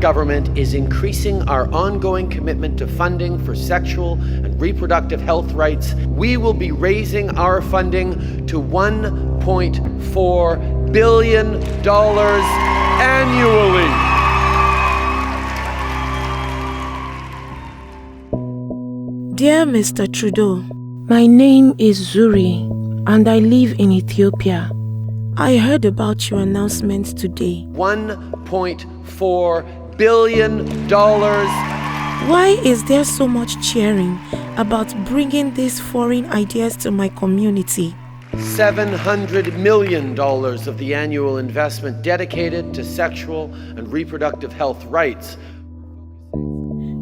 government is increasing our ongoing commitment to funding for sexual and reproductive health rights. We will be raising our funding to $1.4 billion annually. Dear Mr. Trudeau, my name is Zuri and I live in Ethiopia. I heard about your announcement today. $1.4 billion. Why is there so much cheering about bringing these foreign ideas to my community? $700 million of the annual investment dedicated to sexual and reproductive health rights.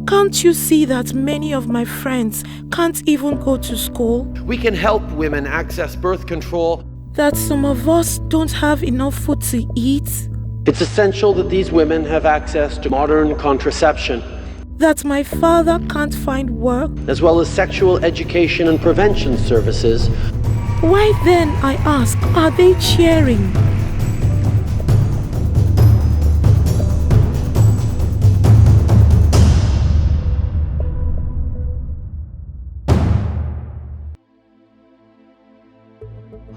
Can't you see that many of my friends can't even go to school? We can help women access birth control. That some of us don't have enough food to eat. It's essential that these women have access to modern contraception. That my father can't find work. As well as sexual education and prevention services. Why then, I ask, are they cheering?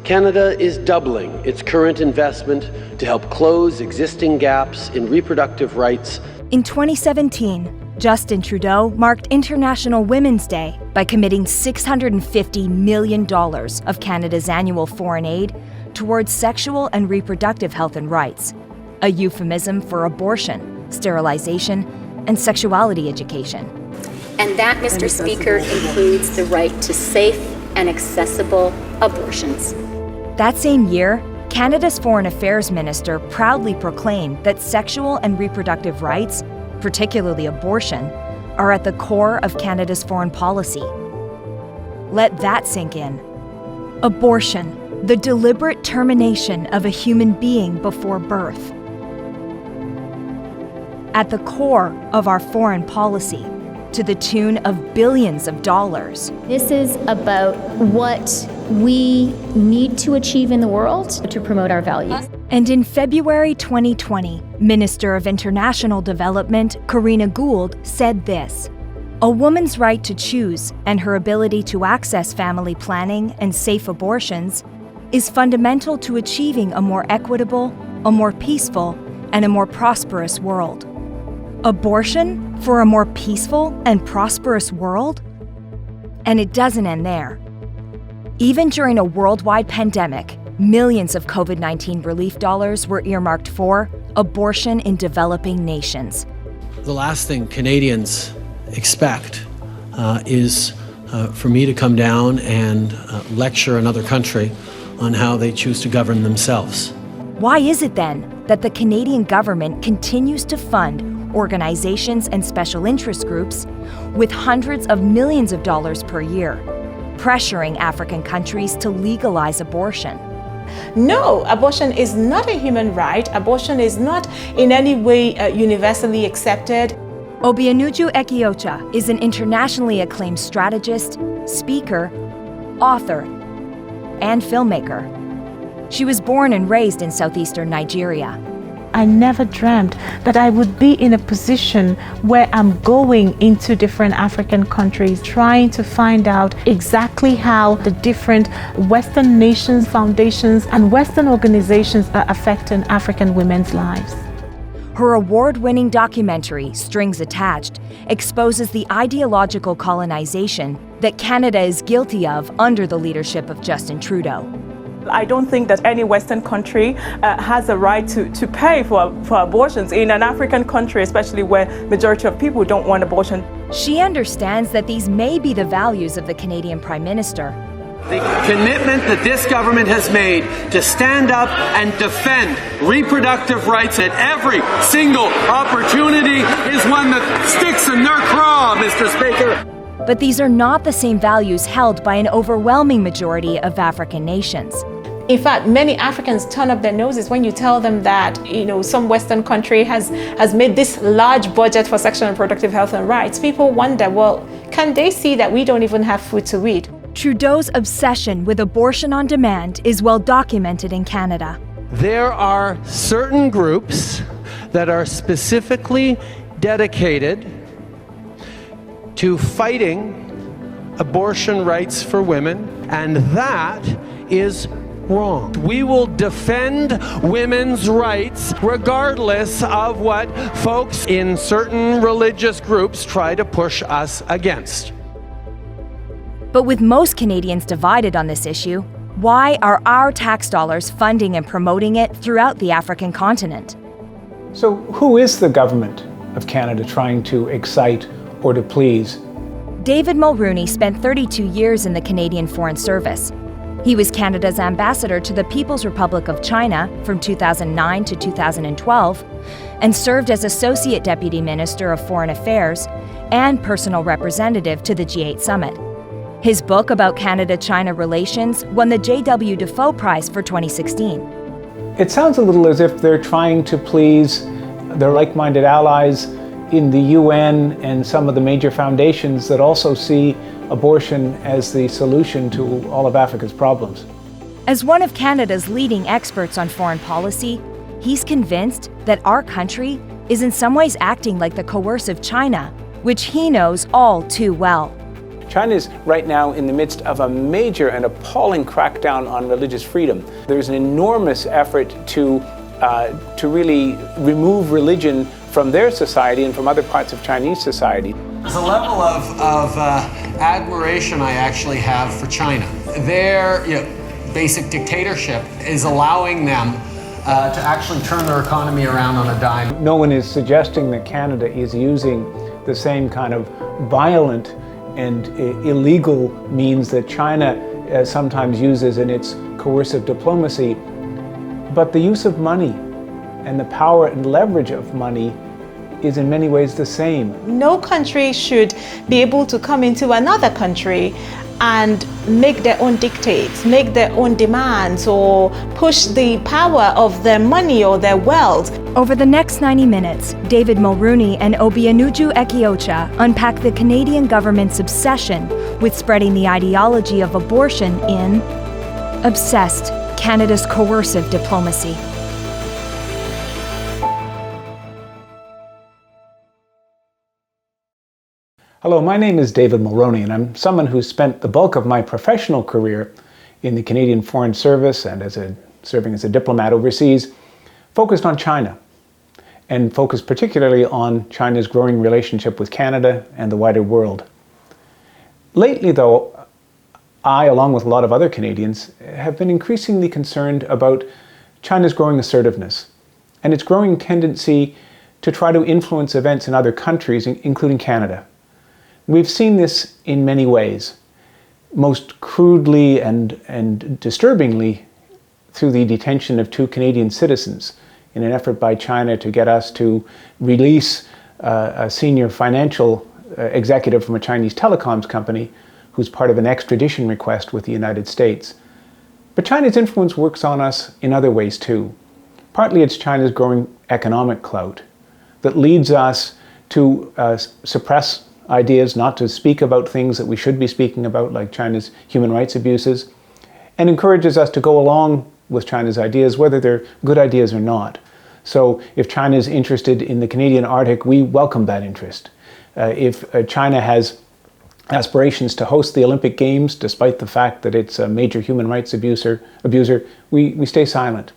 Canada is doubling its current investment to help close existing gaps in reproductive rights. In 2017, Justin Trudeau marked International Women's Day by committing $650 million of Canada's annual foreign aid towards sexual and reproductive health and rights, a euphemism for abortion, sterilization, and sexuality education. And that, Mr. Speaker, includes the right to safe and accessible abortions. That same year, Canada's Foreign Affairs Minister proudly proclaimed that sexual and reproductive rights, particularly abortion, are at the core of Canada's foreign policy. Let that sink in. Abortion, the deliberate termination of a human being before birth. At the core of our foreign policy, to the tune of billions of dollars. This is about what we need to achieve in the world to promote our values. And in February 2020, Minister of International Development, Karina Gould, said this: "A woman's right to choose and her ability to access family planning and safe abortions is fundamental to achieving a more equitable, a more peaceful, and a more prosperous world." Abortion for a more peaceful and prosperous world? And it doesn't end there. Even during a worldwide pandemic, millions of COVID-19 relief dollars were earmarked for abortion in developing nations. The last thing Canadians expect is for me to come down and lecture another country on how they choose to govern themselves. Why is it then that the Canadian government continues to fund organizations and special interest groups with hundreds of millions of dollars per year, pressuring African countries to legalize abortion? No, abortion is not a human right. Abortion is not in any way universally accepted. Obianuju Ekeocha is an internationally acclaimed strategist, speaker, author, and filmmaker. She was born and raised in southeastern Nigeria. I never dreamt that I would be in a position where I'm going into different African countries, trying to find out exactly how the different Western nations, foundations, and Western organizations are affecting African women's lives. Her award-winning documentary, Strings Attached, exposes the ideological colonization that Canada is guilty of under the leadership of Justin Trudeau. I don't think that any Western country has a right to pay for abortions in an African country, especially where majority of people don't want abortion. She understands that these may be the values of the Canadian Prime Minister. The commitment that this government has made to stand up and defend reproductive rights at every single opportunity is one that sticks in their craw, Mr. Speaker. But these are not the same values held by an overwhelming majority of African nations. In fact, many Africans turn up their noses when you tell them that, some Western country has made this large budget for sexual and reproductive health and rights. People wonder, well, can they see that we don't even have food to eat? Trudeau's obsession with abortion on demand is well documented in Canada. There are certain groups that are specifically dedicated to fighting abortion rights for women, and that is wrong. We will defend women's rights regardless of what folks in certain religious groups try to push us against. But with most Canadians divided on this issue, why are our tax dollars funding and promoting it throughout the African continent? So who is the government of Canada trying to excite or to please? David Mulroney spent 32 years in the Canadian Foreign Service. He was Canada's ambassador to the People's Republic of China from 2009 to 2012 and served as Associate Deputy Minister of Foreign Affairs and personal representative to the G8 Summit. His book about Canada-China relations won the J.W. Defoe Prize for 2016. It sounds a little as if they're trying to please their like-minded allies in the UN and some of the major foundations that also see abortion as the solution to all of Africa's problems. As one of Canada's leading experts on foreign policy, he's convinced that our country is in some ways acting like the coercive China, which he knows all too well. China is right now in the midst of a major and appalling crackdown on religious freedom. There's an enormous effort to really remove religion from their society and from other parts of Chinese society. There's a level of admiration I actually have for China. Their basic dictatorship is allowing them to actually turn their economy around on a dime. No one is suggesting that Canada is using the same kind of violent and illegal means that China sometimes uses in its coercive diplomacy. But the use of money and the power and leverage of money is in many ways the same. No country should be able to come into another country and make their own dictates, make their own demands, or push the power of their money or their wealth. Over the next 90 minutes, David Mulroney and Obianuju Ekeocha unpack the Canadian government's obsession with spreading the ideology of abortion in Obsessed, Canada's Coercive Diplomacy. Hello, my name is David Mulroney, and I'm someone who's spent the bulk of my professional career in the Canadian Foreign Service and serving as a diplomat overseas, focused on China, and focused particularly on China's growing relationship with Canada and the wider world. Lately, though, I, along with a lot of other Canadians, have been increasingly concerned about China's growing assertiveness and its growing tendency to try to influence events in other countries, including Canada. We've seen this in many ways, most crudely and disturbingly through the detention of 2 Canadian citizens in an effort by China to get us to release a senior financial executive from a Chinese telecoms company who's part of an extradition request with the United States. But China's influence works on us in other ways too. Partly it's China's growing economic clout that leads us to suppress ideas, not to speak about things that we should be speaking about, like China's human rights abuses, and encourages us to go along with China's ideas, whether they're good ideas or not. So if China is interested in the Canadian Arctic, we welcome that interest. If China has aspirations to host the Olympic Games, despite the fact that it's a major human rights abuser, we stay silent.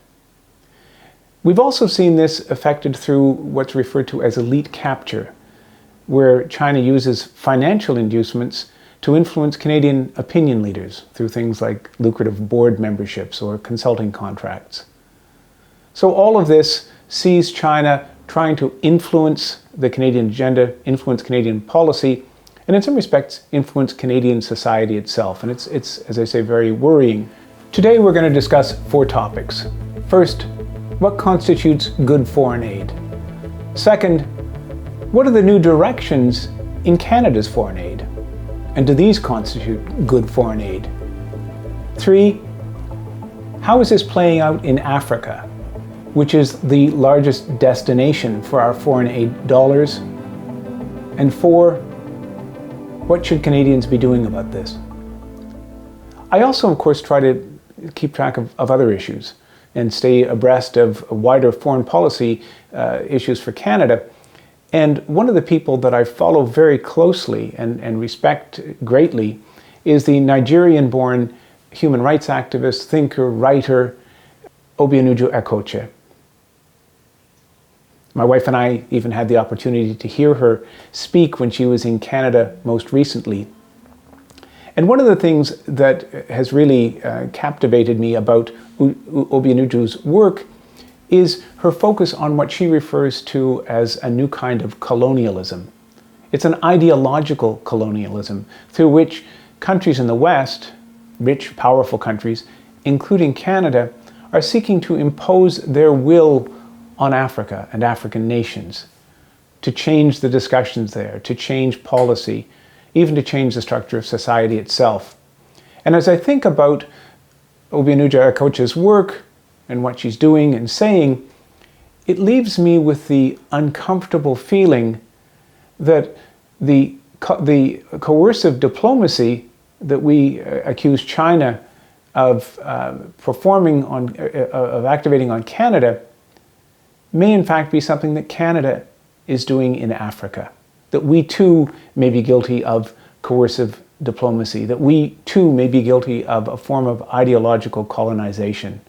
We've also seen this affected through what's referred to as elite capture, where China uses financial inducements to influence Canadian opinion leaders through things like lucrative board memberships or consulting contracts. So all of this sees China trying to influence the Canadian agenda, influence Canadian policy, and in some respects, influence Canadian society itself. And it's, as I say, very worrying. Today we're going to discuss 4 topics. First, what constitutes good foreign aid? Second, what are the new directions in Canada's foreign aid? And do these constitute good foreign aid? 3, how is this playing out in Africa, which is the largest destination for our foreign aid dollars? And 4, what should Canadians be doing about this? I also, of course, try to keep track of other issues, and stay abreast of wider foreign policy issues for Canada. And one of the people that I follow very closely and respect greatly is the Nigerian-born human rights activist, thinker, writer, Obianuju Ekeocha. My wife and I even had the opportunity to hear her speak when she was in Canada most recently. And one of the things that has really captivated me about Obianuju's work is her focus on what she refers to as a new kind of colonialism. It's an ideological colonialism through which countries in the West, rich, powerful countries, including Canada, are seeking to impose their will on Africa and African nations, to change the discussions there, to change policy, even to change the structure of society itself. And as I think about Obianuju Ekeocha's work and what she's doing and saying, it leaves me with the uncomfortable feeling that the coercive diplomacy that we accuse China of activating on Canada may in fact be something that Canada is doing in Africa, that we too may be guilty of coercive diplomacy, that we too may be guilty of a form of ideological colonization.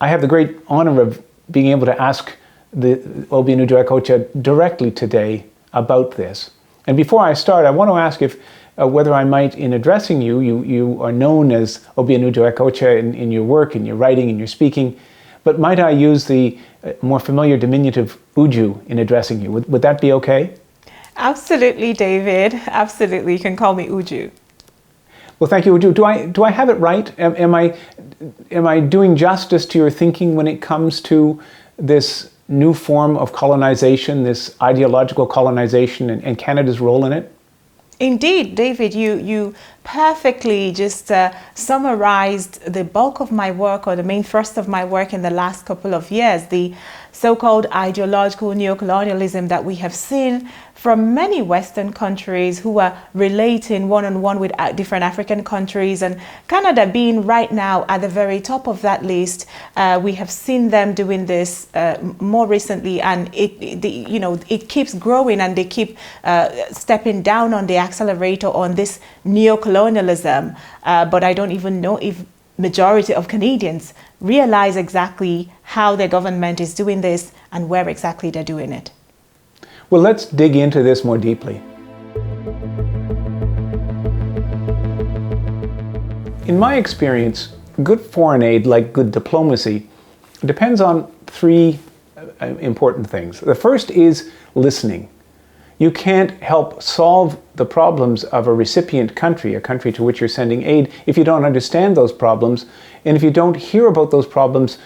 I have the great honor of being able to ask the Obianuju Ekeocha directly today about this. And before I start, I want to ask if whether I might, in addressing you, you are known as Obianuju Ekeocha in your work, in your writing, in your speaking, but might I use the more familiar diminutive Uju in addressing you? Would that be okay? Absolutely, David. Absolutely. You can call me Uju. Well, thank you, Uju. Do I have it right? Am I doing justice to your thinking when it comes to this new form of colonization, this ideological colonization, and Canada's role in it? Indeed, David, you perfectly just summarized the bulk of my work, or the main thrust of my work in the last couple of years, the so-called ideological neocolonialism that we have seen from many Western countries who are relating one-on-one with different African countries, and Canada being right now at the very top of that list. We have seen them doing this more recently, and it keeps growing, and they keep stepping down on the accelerator on this neocolonialism. But I don't even know if majority of Canadians realize exactly how their government is doing this and where exactly they're doing it. Well, let's dig into this more deeply. In my experience, good foreign aid, like good diplomacy, depends on three important things. The first is listening. You can't help solve the problems of a recipient country, a country to which you're sending aid, if you don't understand those problems, and if you don't hear about those problems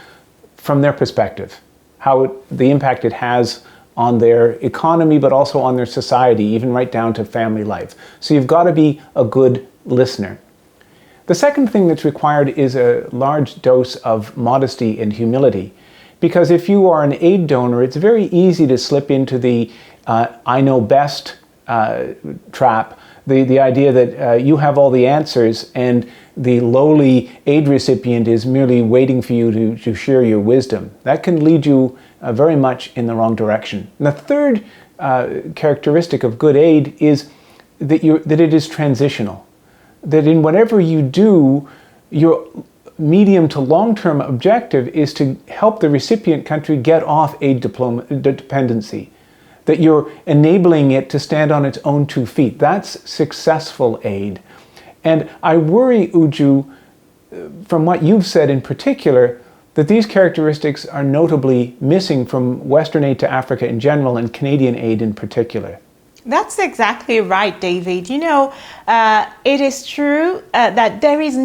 from their perspective, the impact it has on their economy, but also on their society, even right down to family life. So you've got to be a good listener. The second thing that's required is a large dose of modesty and humility. Because if you are an aid donor, it's very easy to slip into the I know best trap, the idea that you have all the answers and the lowly aid recipient is merely waiting for you to share your wisdom. That can lead you very much in the wrong direction. And the third characteristic of good aid is that it is transitional. That in whatever you do, your medium to long-term objective is to help the recipient country get off aid dependency. That you're enabling it to stand on its own 2 feet. That's successful aid. And I worry, Uju, from what you've said in particular, that these characteristics are notably missing from Western aid to Africa in general and Canadian aid in particular. That's exactly right, David. It is true that there is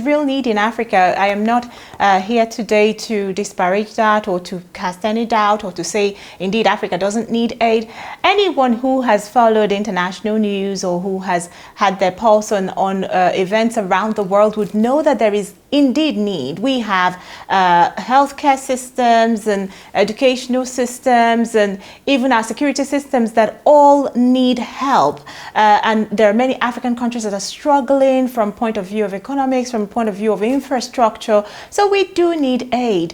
real need in Africa. I am not here today to disparage that or to cast any doubt or to say, indeed, Africa doesn't need aid. Anyone who has followed international news or who has had their pulse on events around the world would know that there is indeed need. We have healthcare systems and educational systems and even our security systems that all need help. And there are many African countries that are struggling from point of view of economics, from point of view of infrastructure. So we do need aid.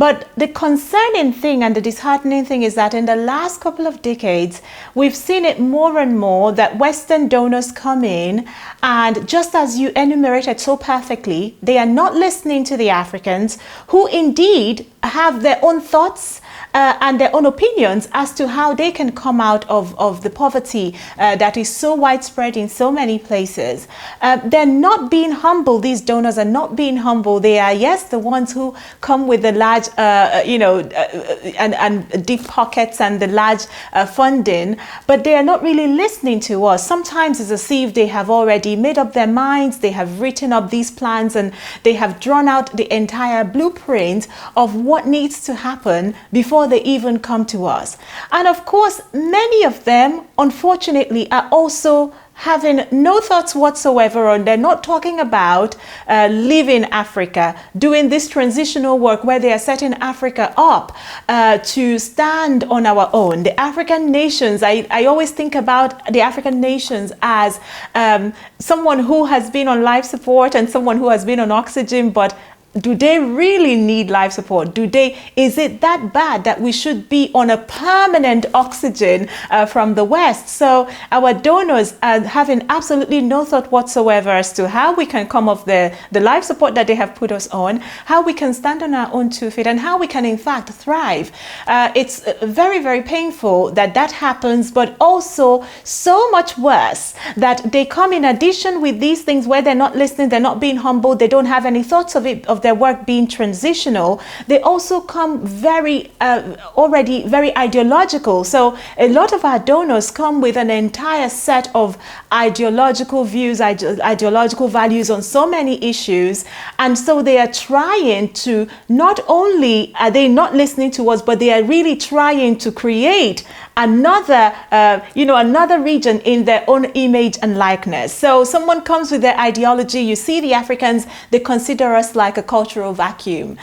But the concerning thing and the disheartening thing is that in the last couple of decades, we've seen it more and more that Western donors come in, and just as you enumerated so perfectly, they are not listening to the Africans, who indeed have their own thoughts and their own opinions as to how they can come out of the poverty that is so widespread in so many places. They're not being humble. These donors are not being humble. They are, yes, the ones who come with the large, and deep pockets and the large funding, but they are not really listening to us. Sometimes it's as if they have already made up their minds, they have written up these plans, and they have drawn out the entire blueprint of what needs to happen before they even come to us. And of course, many of them, unfortunately, are also having no thoughts whatsoever on. They're not talking about leaving Africa, doing this transitional work where they are setting Africa up to stand on our own. The African nations, I always think about the African nations as someone who has been on life support and someone who has been on oxygen, but do they really need life support? Is it that bad that we should be on a permanent oxygen from the West? So our donors are having absolutely no thought whatsoever as to how we can come off the life support that they have put us on, how we can stand on our own 2 feet, and how we can in fact thrive. It's very, very painful that happens, but also so much worse that they come in addition with these things where they're not listening, they're not being humble, they don't have any thoughts of their work being transitional. They also come already very ideological. So a lot of our donors come with an entire set of ideological views, ideological values on so many issues. And so they are trying to, not only are they not listening to us, but they are really trying to create another region in their own image and likeness. So someone comes with their ideology, you see the Africans, they consider us like a cultural vacuum.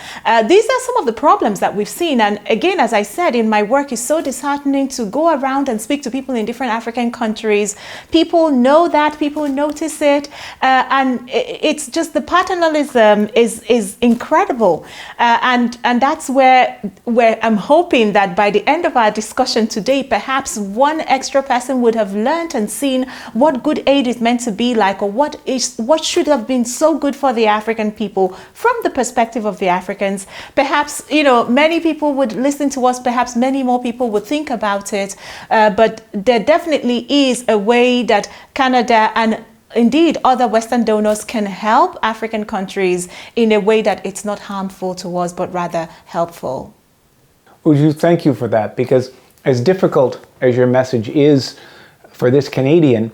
These are some of the problems that we've seen. And again, as I said, in my work, it's so disheartening to go around and speak to people in different African countries. People know that, people notice it, and it's just the paternalism is incredible. And that's where I'm hoping that by the end of our discussion today, perhaps one extra person would have learned and seen what good aid is meant to be like, or what should have been so good for the African people from the perspective of the Africans. Perhaps, many people would listen to us, perhaps many more people would think about it, but there definitely is a way that Canada and indeed other Western donors can help African countries in a way that it's not harmful to us, but rather helpful. Uju, thank you for that, because as difficult as your message is for this Canadian,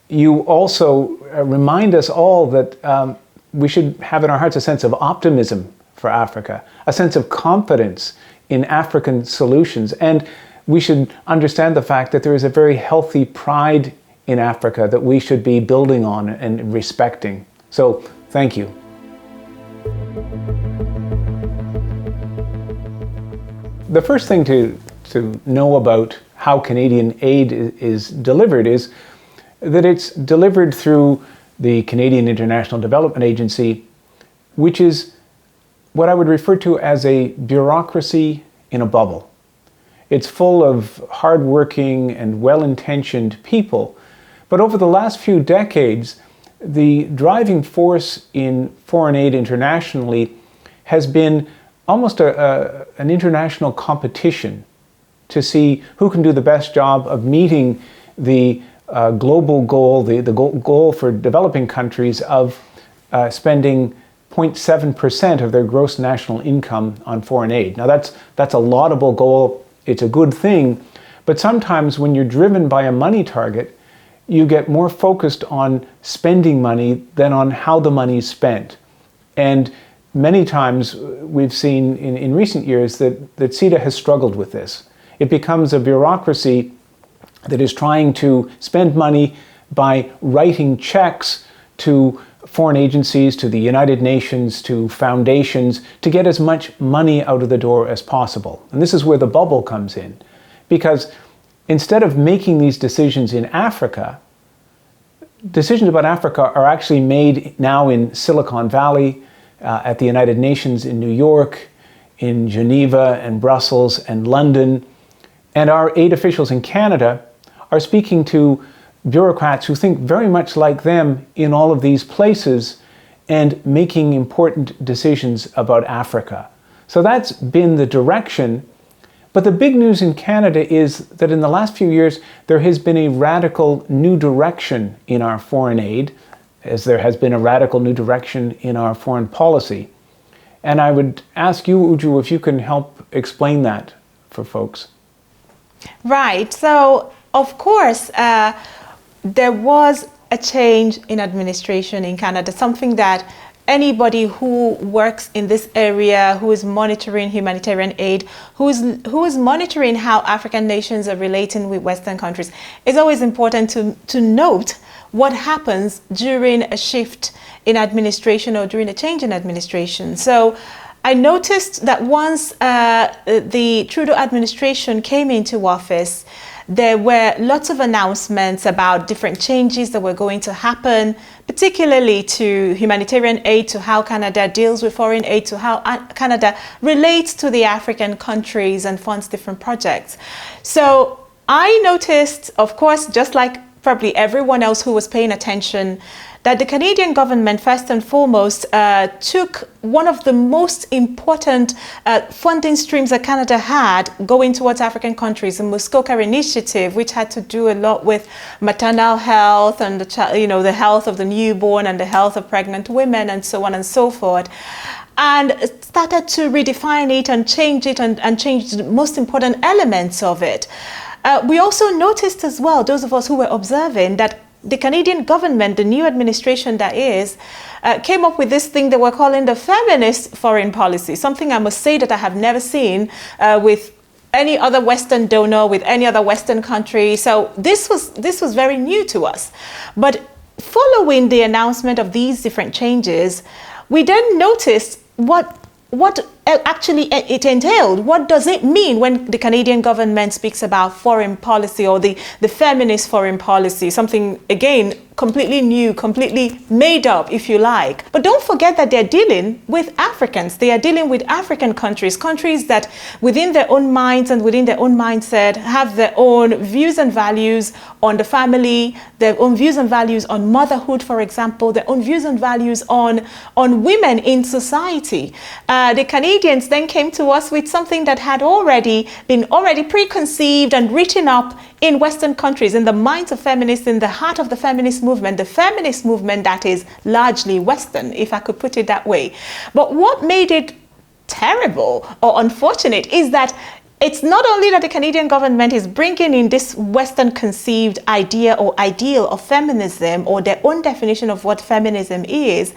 you also remind us all that we should have in our hearts a sense of optimism for Africa, a sense of confidence in African solutions. And we should understand the fact that there is a very healthy pride in Africa that we should be building on and respecting. So, thank you. The first thing to know about how Canadian aid is delivered is that it's delivered through the Canadian International Development Agency, which is what I would refer to as a bureaucracy in a bubble. It's full of hardworking and well-intentioned people, but over the last few decades, the driving force in foreign aid internationally has been almost an international competition to see who can do the best job of meeting the global goal, the goal for developing countries of spending 0.7% of their gross national income on foreign aid. Now that's a laudable goal, it's a good thing, but sometimes when you're driven by a money target, you get more focused on spending money than on how the money is spent. And many times we've seen in recent years that CIDA has struggled with this. It becomes a bureaucracy that is trying to spend money by writing checks to foreign agencies, to the United Nations, to foundations, to get as much money out of the door as possible. And this is where the bubble comes in. Because instead of making these decisions in Africa, decisions about Africa are actually made now in Silicon Valley, at the United Nations in New York, in Geneva and Brussels and London. And our aid officials in Canada are speaking to bureaucrats who think very much like them in all of these places and making important decisions about Africa. So that's been the direction. But the big news in Canada is that in the last few years, there has been a radical new direction in our foreign aid, as there has been a radical new direction in our foreign policy. And I would ask you, Uju, if you can help explain that for folks. Right. So, of course, there was a change in administration in Canada, something that anybody who works in this area, who is monitoring humanitarian aid, who is monitoring how African nations are relating with Western countries, it's always important to note what happens during a shift in administration or during a change in administration. So I noticed that once the Trudeau administration came into office, there were lots of announcements about different changes that were going to happen, particularly to humanitarian aid, to how Canada deals with foreign aid, to how Canada relates to the African countries and funds different projects. So I noticed, of course, just like probably everyone else who was paying attention, that the Canadian government, first and foremost, took one of the most important funding streams that Canada had going towards African countries, the Muskoka Initiative, which had to do a lot with maternal health and the health of the newborn and the health of pregnant women and so on and so forth, and started to redefine it and change it and change the most important elements of it. We also noticed as well, those of us who were observing, that the Canadian government, the new administration that is, came up with this thing that we're calling the feminist foreign policy, something I must say that I have never seen with any other Western donor, with any other Western country. So this was very new to us. But following the announcement of these different changes, we then noticed what actually it entailed. What does it mean when the Canadian government speaks about foreign policy or the feminist foreign policy? Something, again, completely new, completely made up, if you like. But don't forget that they're dealing with Africans. They are dealing with African countries that within their own minds and within their own mindset have their own views and values on the family, their own views and values on motherhood, for example, their own views and values on women in society. The Canadians then came to us with something that had already been preconceived and written up in Western countries, in the minds of feminists, in the heart of the feminist movement that is largely Western, if I could put it that way. But what made it terrible or unfortunate is that it's not only that the Canadian government is bringing in this Western conceived idea or ideal of feminism or their own definition of what feminism is.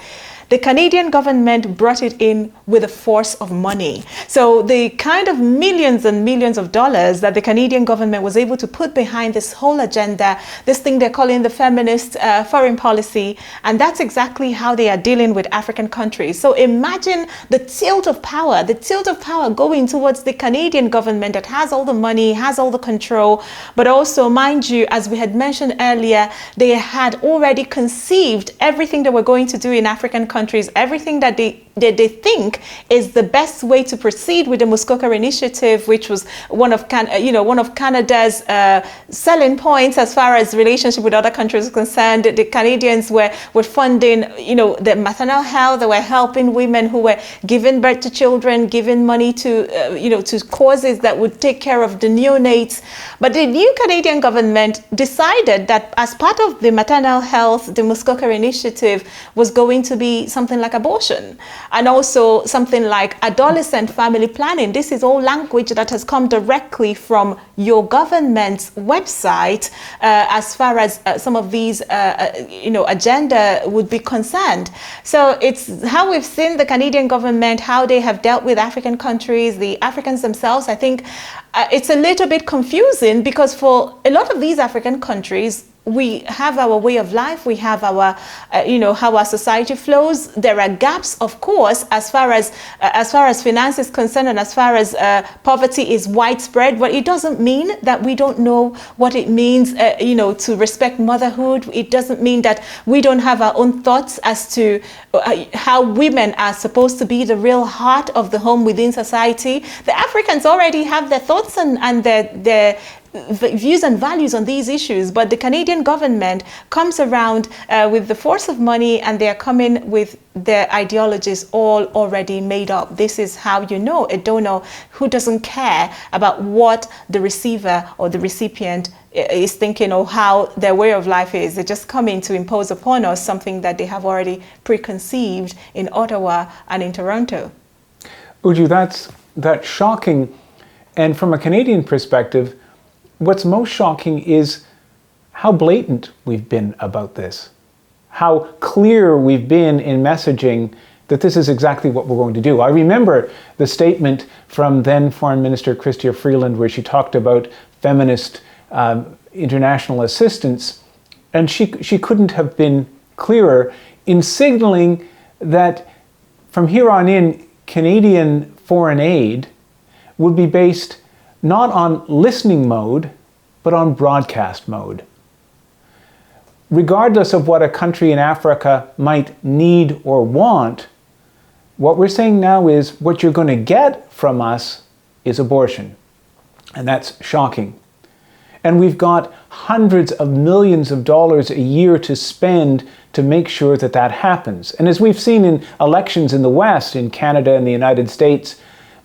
The Canadian government brought it in with a force of money. So the kind of millions and millions of dollars that the Canadian government was able to put behind this whole agenda, this thing they're calling the feminist foreign policy, and that's exactly how they are dealing with African countries. So imagine the tilt of power going towards the Canadian government that has all the money, has all the control, but also, mind you, as we had mentioned earlier, they had already conceived everything they were going to do in African countries, everything that they think is the best way to proceed with the Muskoka Initiative, which was one of Canada's selling points as far as relationship with other countries is concerned. The Canadians were funding, the maternal health. They were helping women who were giving birth to children, giving money to to causes that would take care of the neonates. But the new Canadian government decided that as part of the maternal health, the Muskoka Initiative was going to be something like abortion, and also something like adolescent family planning. This is all language that has come directly from your government's website as far as some of these agenda would be concerned. So it's how we've seen the Canadian government, how they have dealt with African countries, the Africans themselves. I think it's a little bit confusing because for a lot of these African countries, we have our way of life, we have our, how our society flows. There are gaps, of course, as far as finance is concerned, and as far as poverty is widespread. But it doesn't mean that we don't know what it means, to respect motherhood. It doesn't mean that we don't have our own thoughts as to how women are supposed to be the real heart of the home within society. The Africans already have their thoughts and their views and values on these issues, but the Canadian government comes around with the force of money, and they are coming with their ideologies all already made up. This is how you know a donor who doesn't care about what the receiver or the recipient is thinking or how their way of life is. They just come in to impose upon us something that they have already preconceived in Ottawa and in Toronto. Uju, that's shocking. And from a Canadian perspective, what's most shocking is how blatant we've been about this, how clear we've been in messaging that this is exactly what we're going to do. I remember the statement from then Foreign Minister Chrystia Freeland where she talked about feminist international assistance, and she couldn't have been clearer in signaling that from here on in, Canadian foreign aid would be based not on listening mode, but on broadcast mode. Regardless of what a country in Africa might need or want, what we're saying now is what you're going to get from us is abortion. And that's shocking. And we've got hundreds of millions of dollars a year to spend to make sure that that happens. And as we've seen in elections in the West, in Canada and the United States,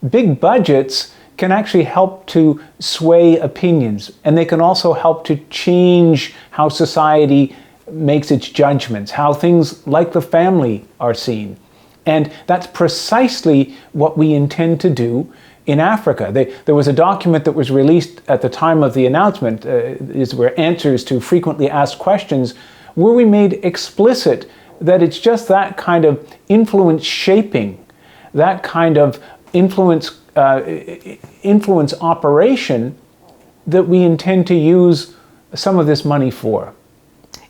big budgets can actually help to sway opinions, and they can also help to change how society makes its judgments, how things like the family are seen. And that's precisely what we intend to do in Africa. There was a document that was released at the time of the announcement, these were answers to frequently asked questions, where we made explicit that it's just that kind of influence shaping, that kind of influence operation that we intend to use some of this money for.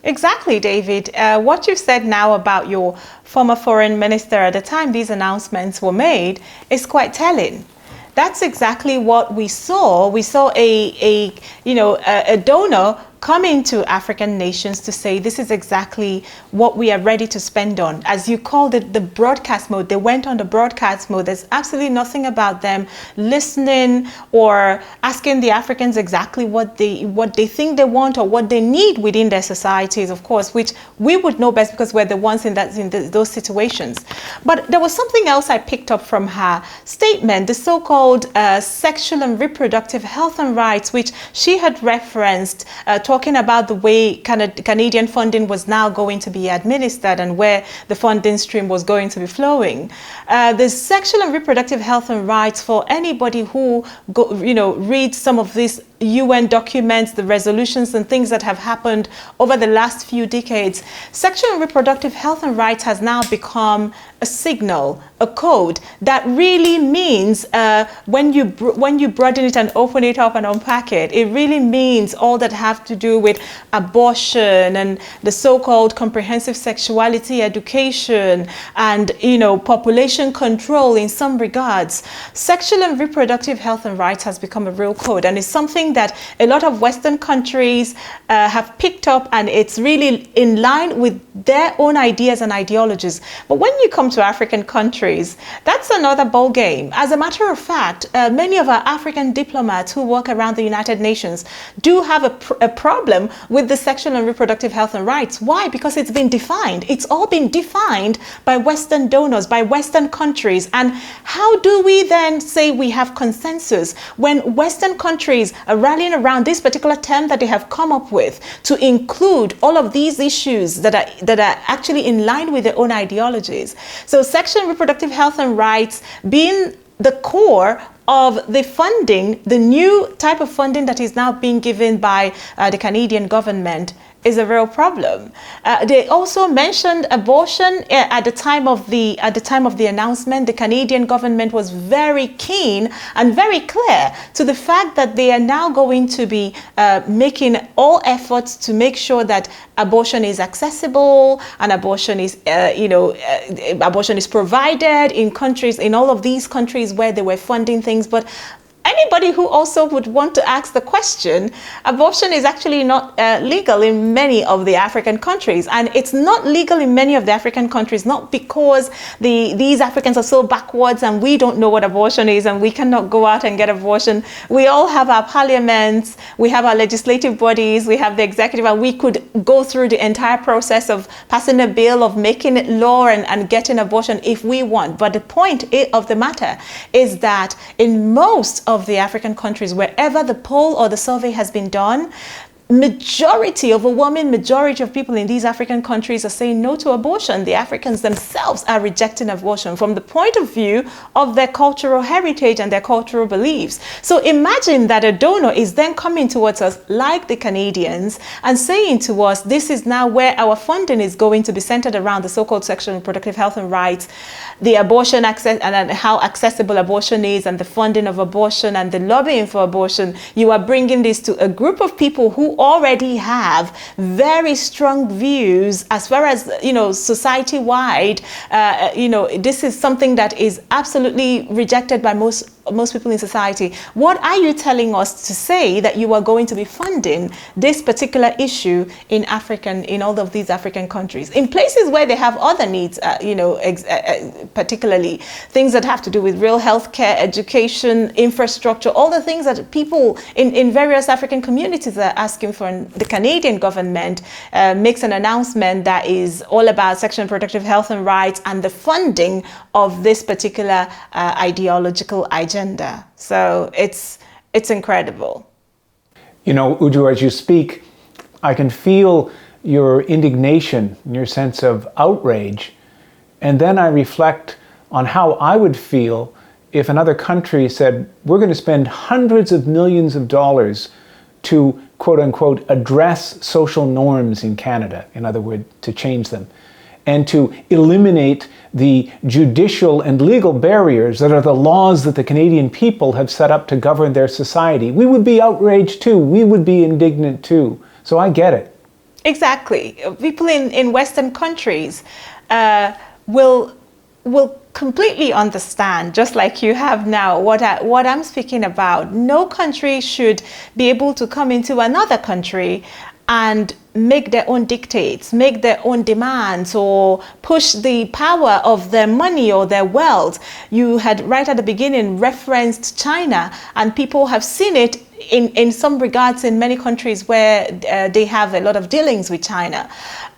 Exactly, David. What you've said now about your former foreign minister at the time these announcements were made is quite telling. That's exactly what we saw. We saw a donor coming to African nations to say this is exactly what we are ready to spend on. As you called it, the broadcast mode. They went on the broadcast mode. There's absolutely nothing about them listening or asking the Africans exactly what they think they want or what they need within their societies, of course, which we would know best because we're the ones in those situations. But there was something else I picked up from her statement, the so-called sexual and reproductive health and rights, which she had referenced, talking about the way Canadian funding was now going to be administered and where the funding stream was going to be flowing. The sexual and reproductive health and rights, for anybody who reads some of these UN documents, the resolutions and things that have happened over the last few decades, sexual and reproductive health and rights has now become a signal, a code that really means when you broaden it and open it up and unpack it, it really means all that have to do with abortion and the so-called comprehensive sexuality education and population control in some regards. Sexual and reproductive health and rights has become a real code, and it's something that a lot of Western countries have picked up, and it's really in line with their own ideas and ideologies. But when you come to African countries, that's another ball game. As a matter of fact, many of our African diplomats who work around the United Nations do have a problem with the sexual and reproductive health and rights. Why? Because it's been defined. It's all been defined by Western donors, by Western countries. And how do we then say we have consensus when Western countries are rallying around this particular term that they have come up with to include all of these issues that are actually in line with their own ideologies? So sexual and reproductive health and rights being the core of the funding, the new type of funding that is now being given by the Canadian government, is a real problem. They also mentioned abortion at the time of the announcement. The Canadian government was very keen and very clear to the fact that they are now going to be making all efforts to make sure that abortion is accessible and abortion is abortion is provided in all of these countries where they were funding things. But anybody who also would want to ask the question, abortion is actually not legal in many of the African countries. And it's not legal in many of the African countries, not because these Africans are so backwards and we don't know what abortion is and we cannot go out and get abortion. We all have our parliaments, we have our legislative bodies, we have the executive, and we could go through the entire process of passing a bill, of making it law and getting abortion if we want. But the point of the matter is that in most of the African countries, wherever the poll or the survey has been done, overwhelming majority of people in these African countries are saying no to abortion. The Africans themselves are rejecting abortion from the point of view of their cultural heritage and their cultural beliefs. So imagine that a donor is then coming towards us, like the Canadians, and saying to us, this is now where our funding is going to be centered around the so-called sexual and reproductive health and rights, the abortion access and how accessible abortion is, and the funding of abortion and the lobbying for abortion. You are bringing this to a group of people who already have very strong views as far as, society-wide. This is something that is absolutely rejected by most people in society. What are you telling us to say that you are going to be funding this particular issue in all of these African countries, in places where they have other needs, particularly things that have to do with real healthcare, education, infrastructure, all the things that people in various African communities are asking for. And the Canadian government makes an announcement that is all about sexual and reproductive health and rights and the funding of this particular ideological agenda. So it's incredible. Uju, as you speak, I can feel your indignation and your sense of outrage. And then I reflect on how I would feel if another country said, we're going to spend hundreds of millions of dollars to, quote unquote, address social norms in Canada, in other words, to change them, and to eliminate the judicial and legal barriers that are the laws that the Canadian people have set up to govern their society. We would be outraged too. We would be indignant too. So I get it. Exactly. People in Western countries will completely understand, just like you have now, what I'm speaking about. No country should be able to come into another country and make their own dictates, make their own demands, or push the power of their money or their wealth. You had right at the beginning referenced China, and people have seen it in some regards in many countries where they have a lot of dealings with China.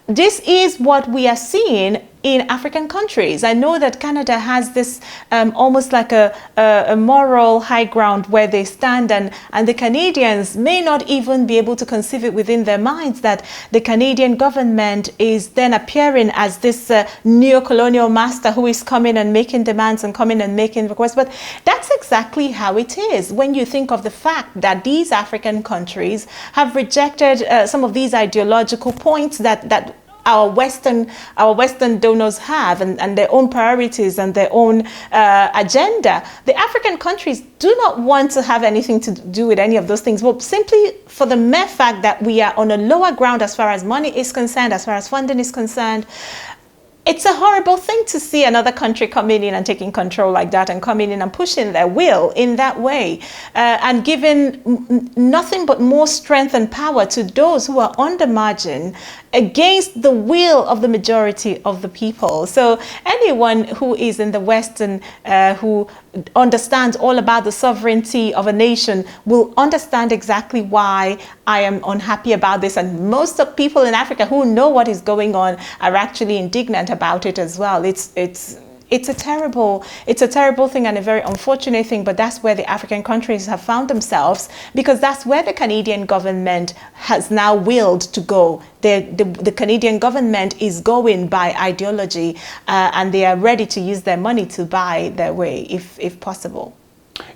This is what we are seeing in African countries. I know that Canada has this almost like a moral high ground where they stand, and the Canadians may not even be able to conceive it within their minds that the Canadian government is then appearing as this neo-colonial master who is coming and making demands and coming and making requests. But that's exactly how it is when you think of the fact that these African countries have rejected some of these ideological points that our Western donors have, and their own priorities and their own agenda. The African countries do not want to have anything to do with any of those things, but simply for the mere fact that we are on a lower ground as far as money is concerned, as far as funding is concerned. It's a horrible thing to see another country coming in and taking control like that, and coming in and pushing their will in that way, and giving nothing but more strength and power to those who are on the margin against the will of the majority of the people. So anyone who is in the West and who understands all about the sovereignty of a nation will understand exactly why I am unhappy about this. And most of people in Africa who know what is going on are actually indignant about it as well. It's a terrible thing and a very unfortunate thing, but that's where the African countries have found themselves, because that's where the Canadian government has now willed to go. The Canadian government is going by ideology, and they are ready to use their money to buy their way, if possible.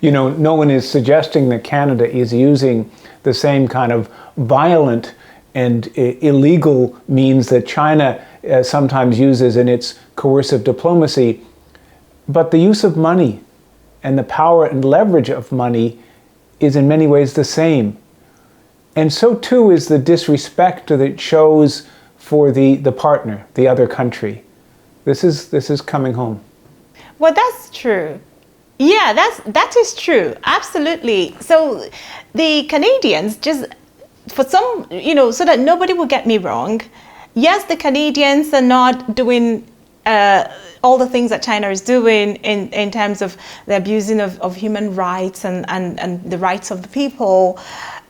No one is suggesting that Canada is using the same kind of violent and illegal means that China sometimes uses in its coercive diplomacy. But the use of money and the power and leverage of money is in many ways the same. And so too is the disrespect that it shows for the partner, the other country. This is coming home. Well, that's true. Yeah, that is true. Absolutely. So the Canadians, just for some, so that nobody will get me wrong, yes, the Canadians are not doing all the things that China is doing in terms of the abusing of human rights and the rights of the people.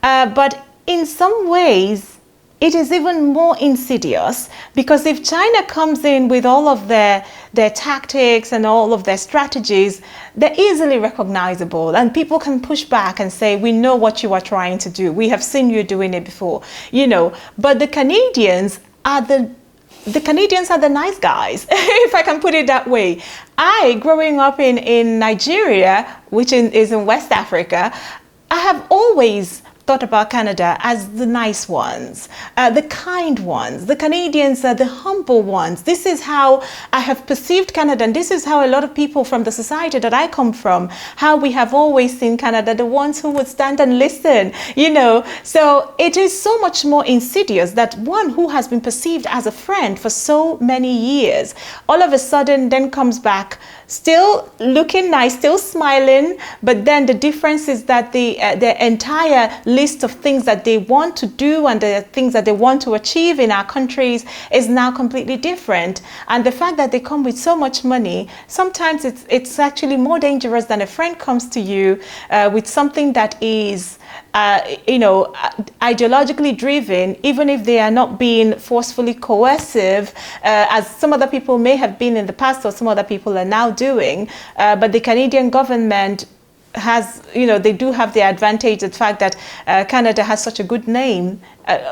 But in some ways, it is even more insidious, because if China comes in with all of their tactics and all of their strategies, they're easily recognizable, and people can push back and say, we know what you are trying to do. We have seen you doing it before, But the Canadians are the nice guys, if I can put it that way. Growing up in Nigeria, which is in West Africa, I have always thought about Canada as the nice ones, the kind ones. The Canadians are the humble ones. This is how I have perceived Canada, and this is how a lot of people from the society that I come from, how we have always seen Canada, the ones who would stand and listen, So it is so much more insidious that one who has been perceived as a friend for so many years, all of a sudden then comes back still looking nice, still smiling, but then the difference is that the entire list of things that they want to do and the things that they want to achieve in our countries is now completely different. And the fact that they come with so much money, sometimes it's actually more dangerous than a friend comes to you with something that is ideologically driven, even if they are not being forcefully coercive, as some other people may have been in the past or some other people are now doing. But the Canadian government has, they do have the advantage, the fact that Canada has such a good name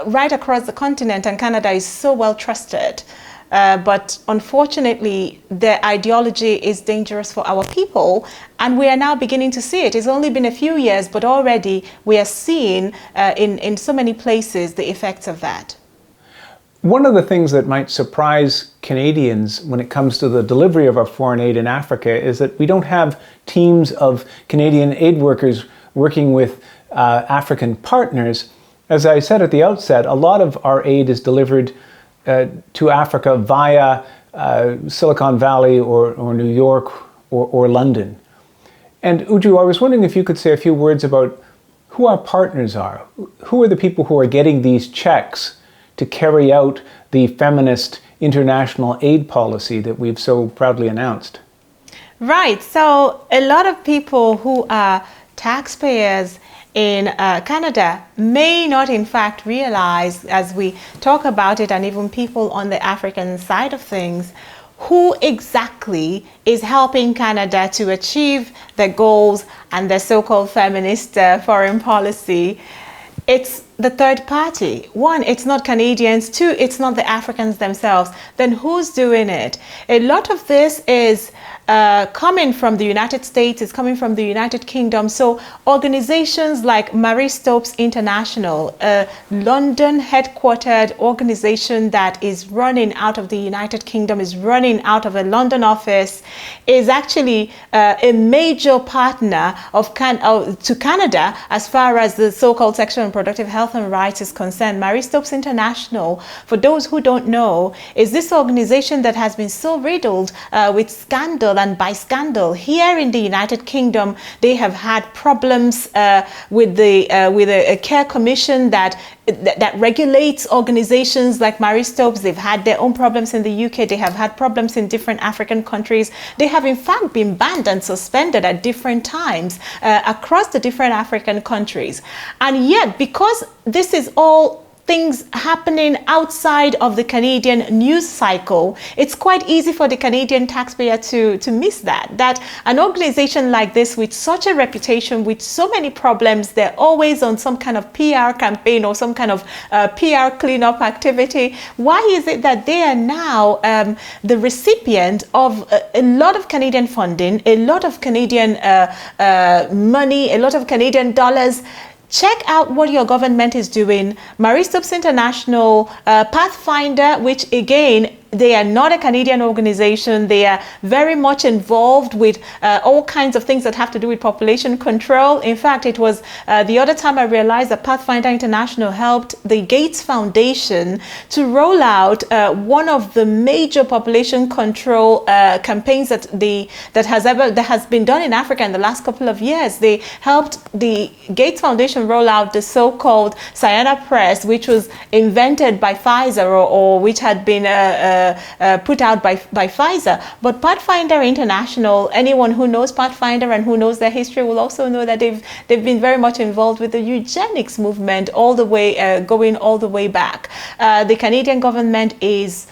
right across the continent, and Canada is so well trusted. But unfortunately, their ideology is dangerous for our people, and we are now beginning to see it. It's only been a few years, but already we are seeing in so many places the effects of that. One of the things that might surprise Canadians when it comes to the delivery of our foreign aid in Africa is that we don't have teams of Canadian aid workers working with African partners. As I said at the outset, a lot of our aid is delivered to Africa via Silicon Valley or New York or London. And Uju, I was wondering if you could say a few words about who our partners are. Who are the people who are getting these checks to carry out the feminist international aid policy that we've so proudly announced? Right. So a lot of people who are taxpayers in Canada may not in fact realize, as we talk about it, and even people on the African side of things, who exactly is helping Canada to achieve their goals and their so-called feminist foreign policy. It's the third party. One, it's not Canadians. Two, it's not the Africans themselves. Then who's doing it? A lot of this is coming from the United States, it's coming from the United Kingdom. So organizations like Marie Stopes International, a London headquartered organization that is running out of the United Kingdom, is running out of a London office, is actually a major partner to Canada as far as the so-called sexual and reproductive health and rights is concerned. Marie Stopes International, for those who don't know, is this organization that has been so riddled with scandal and by scandal. Here in the United Kingdom, they have had problems with a care commission that regulates organizations like Marie Stopes. They've had their own problems in the UK. They have had problems in different African countries. They have in fact been banned and suspended at different times across the different African countries. And yet, because this is all things happening outside of the Canadian news cycle, it's quite easy for the Canadian taxpayer to miss that an organization like this with such a reputation, with so many problems, they're always on some kind of PR campaign or some kind of PR cleanup activity. Why is it that they are now the recipient of a lot of Canadian funding, a lot of Canadian money, a lot of Canadian dollars, check out what your government is doing. Marie Stopes International, Pathfinder, which again, they are not a Canadian organization. They are very much involved with all kinds of things that have to do with population control. In fact, it was the other time I realized that Pathfinder International helped the Gates Foundation to roll out one of the major population control campaigns that has been done in Africa in the last couple of years. They helped the Gates Foundation roll out the so-called Sayana Press, which was invented by Pfizer or which had been put out by Pfizer. But Pathfinder International, anyone who knows Pathfinder and who knows their history will also know that they've been very much involved with the eugenics movement all the way, going all the way back. The Canadian government is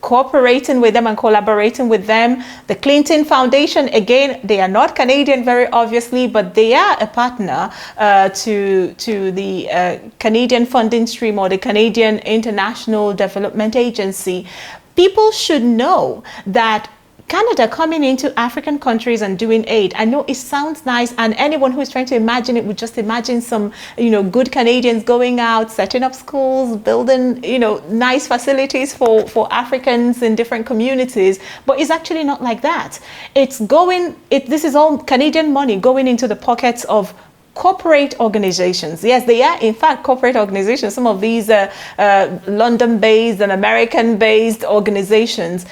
cooperating with them and collaborating with them. The Clinton Foundation, again, they are not Canadian very obviously, but they are a partner to the Canadian funding stream or the Canadian International Development Agency. People should know that Canada coming into African countries and doing aid, I know it sounds nice, and anyone who is trying to imagine it would just imagine some, good Canadians going out, setting up schools, building, nice facilities for Africans in different communities. But it's actually not like that. This is all Canadian money going into the pockets of corporate organizations. Yes, they are in fact corporate organizations. Some of these London-based and American-based organizations.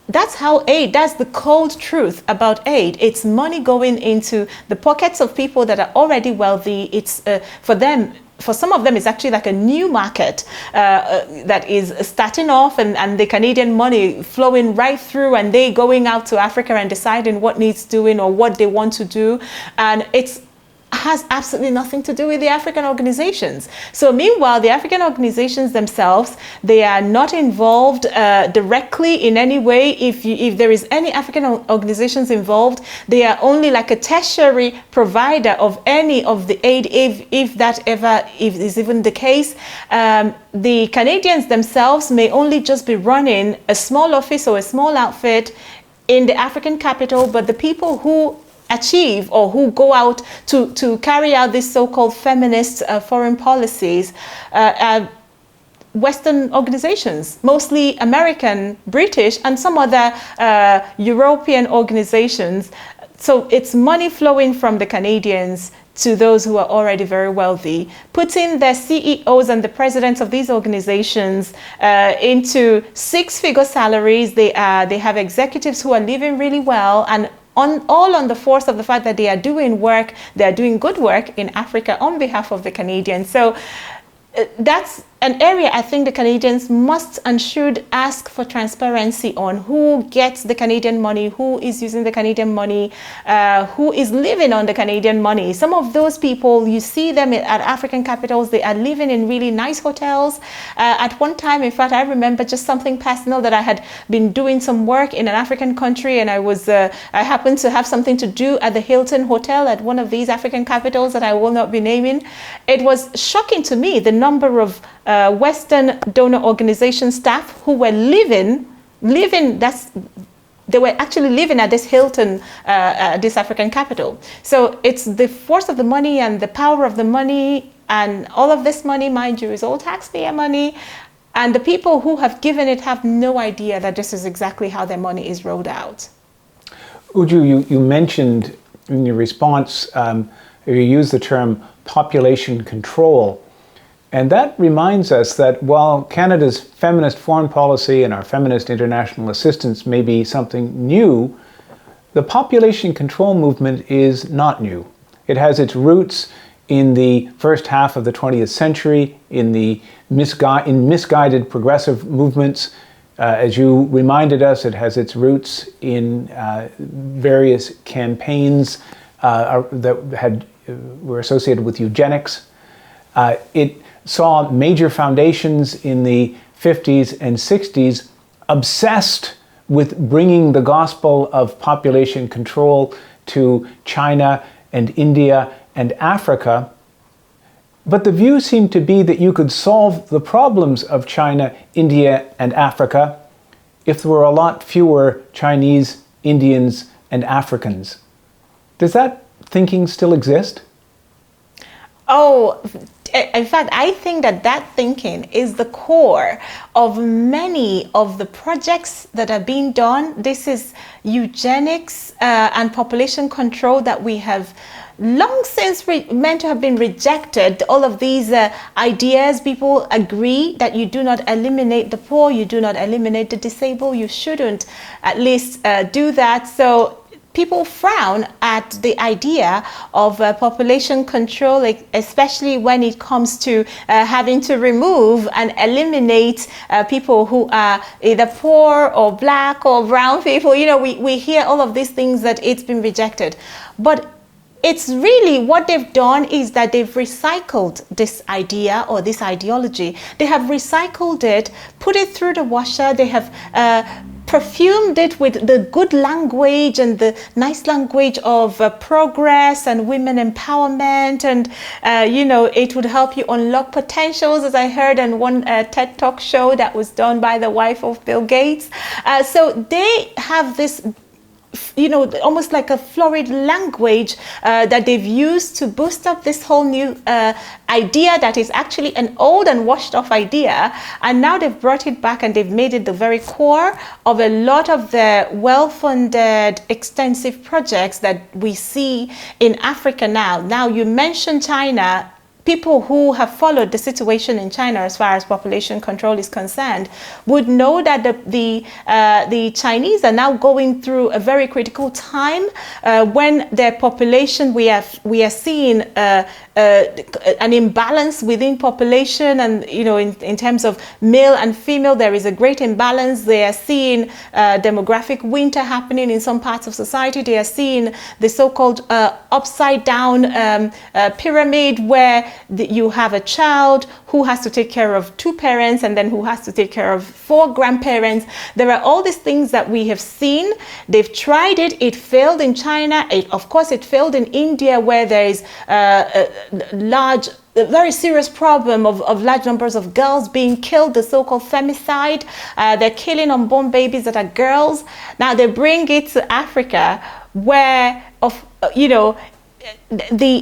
That's how aid, that's the cold truth about aid. It's money going into the pockets of people that are already wealthy. It's for some of them, it's actually like a new market that is starting off and the Canadian money flowing right through and they going out to Africa and deciding what needs doing or what they want to do. And it has absolutely nothing to do with the African organizations. So meanwhile, the African organizations themselves, they are not involved directly in any way. If there is any African organizations involved, they are only like a tertiary provider of any of the aid, if that ever is even the case. The Canadians themselves may only just be running a small office or a small outfit in the African capital, but the people who achieve or who go out to carry out these so-called feminist foreign policies Western organizations, mostly American, British, and some other European organizations. So it's money flowing from the Canadians to those who are already very wealthy, putting their CEOs and the presidents of these organizations into six-figure salaries. They have executives who are living really well, and all on the force of the fact that they are doing work, they are doing good work in Africa on behalf of the Canadians. So that's an area I think the Canadians must and should ask for transparency on. Who gets the Canadian money, who is using the Canadian money, who is living on the Canadian money. Some of those people, you see them at African capitals, they are living in really nice hotels. At one time, in fact, I remember just something personal that I had been doing some work in an African country, and I happened to have something to do at the Hilton Hotel at one of these African capitals that I will not be naming. It was shocking to me, the number of Western donor organization staff who were living, they were actually living at this Hilton, this African capital. So it's the force of the money and the power of the money, and all of this money, mind you, is all taxpayer money. And the people who have given it have no idea that this is exactly how their money is rolled out. Uju, you mentioned in your response, you used the term population control. And that reminds us that while Canada's feminist foreign policy and our feminist international assistance may be something new, the population control movement is not new. It has its roots in the first half of the 20th century, in misguided progressive movements. As you reminded us, it has its roots in various campaigns that were associated with eugenics. It saw major foundations in the 50s and 60s obsessed with bringing the gospel of population control to China and India and Africa. But the view seemed to be that you could solve the problems of China, India, and Africa if there were a lot fewer Chinese, Indians, and Africans. Does that thinking still exist? Oh, in fact, I think that thinking is the core of many of the projects that are being done. This is eugenics and population control that we have long since meant to have been rejected. All of these ideas, people agree that you do not eliminate the poor, you do not eliminate the disabled, you shouldn't at least do that. So people frown at the idea of population control, especially when it comes to having to remove and eliminate people who are either poor or black or brown people. You know, we hear all of these things that it's been rejected. But it's really what they've done is that they've recycled this idea or this ideology. They have recycled it, put it through the washer. They have perfumed it with the good language and the nice language of progress and women empowerment, and you know, it would help you unlock potentials, as I heard in one TED Talk show that was done by the wife of Bill Gates. So they have this, you know, almost like a florid language that they've used to boost up this whole new idea that is actually an old and washed off idea. And now they've brought it back and they've made it the very core of a lot of the well-funded, extensive projects that we see in Africa now. Now, you mentioned China. People who have followed the situation in China as far as population control is concerned would know that the Chinese are now going through a very critical time when their population, we are seeing an imbalance within population, and you know, in terms of male and female, there is a great imbalance. They are seeing demographic winter happening in some parts of society. They are seeing the so-called upside down pyramid, where you have a child who has to take care of 2 parents and then who has to take care of 4 grandparents. There are all these things that we have seen. They've tried it. It failed in China. Of course, it failed in India, where there is a very serious problem of large numbers of girls being killed, the so-called femicide. They're killing unborn babies that are girls. Now they bring it to Africa, where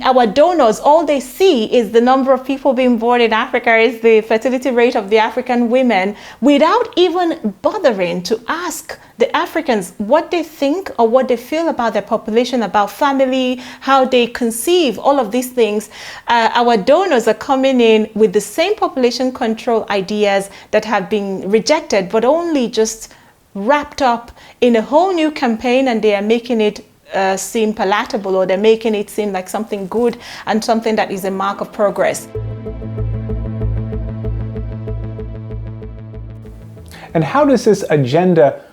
our donors, all they see is the number of people being born in Africa, is the fertility rate of the African women, without even bothering to ask the Africans what they think or what they feel about their population, about family, how they conceive all of these things. Our donors are coming in with the same population control ideas that have been rejected, but only just wrapped up in a whole new campaign, and they are making it seem palatable, or they're making it seem like something good and something that is a mark of progress. And how does this agenda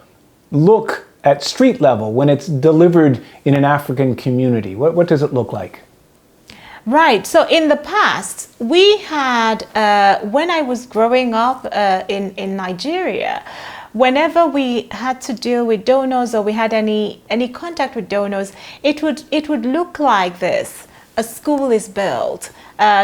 look at street level when it's delivered in an African community? What does it look like? Right. So in the past, we had, when I was growing up in Nigeria, whenever we had to deal with donors or we had any contact with donors, it would look like this. A school is built.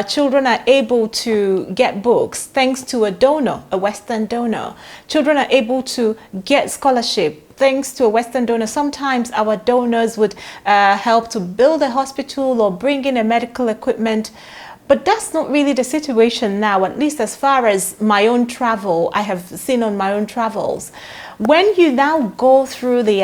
Children are able to get books thanks to a donor, a Western donor. Children are able to get scholarship thanks to a Western donor. Sometimes our donors would help to build a hospital or bring in a medical equipment. But that's not really the situation now, at least as far as my own travel, I have seen on my own travels. When you now go through the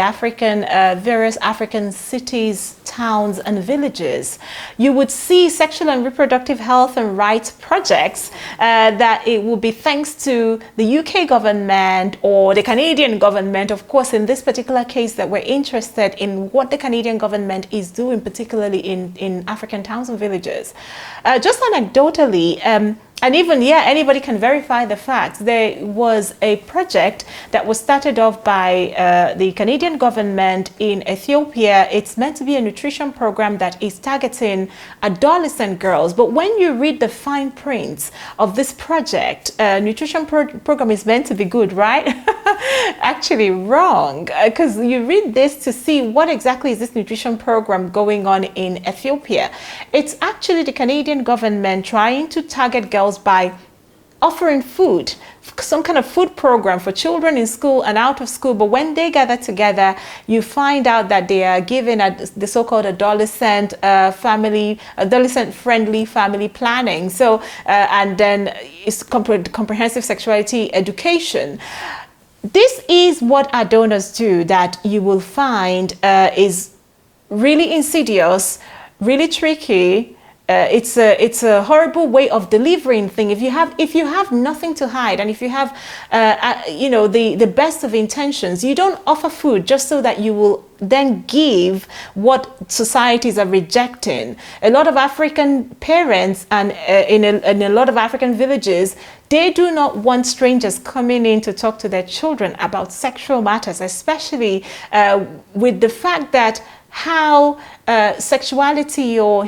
various African cities, towns, and villages, you would see sexual and reproductive health and rights projects that it will be thanks to the UK government or the Canadian government. Of course, in this particular case, that we're interested in what the Canadian government is doing, particularly in African towns and villages. Just anecdotally, and even, anybody can verify the facts. There was a project that was started off by the Canadian government in Ethiopia. It's meant to be a nutrition program that is targeting adolescent girls. But when you read the fine prints of this project, nutrition program is meant to be good, right? Actually wrong, because you read this to see what exactly is this nutrition program going on in Ethiopia. It's actually the Canadian government trying to target girls by offering food, some kind of food program for children in school and out of school. But when they gather together, you find out that they are given the so-called adolescent-friendly family planning. So, and then it's comprehensive sexuality education. This is what our donors do that you will find is really insidious, really tricky. It's a horrible way of delivering things. If you have nothing to hide, and if you have the best of intentions, you don't offer food just so that you will then give what societies are rejecting. A lot of African parents and in a lot of African villages, they do not want strangers coming in to talk to their children about sexual matters, especially with the fact that how sexuality or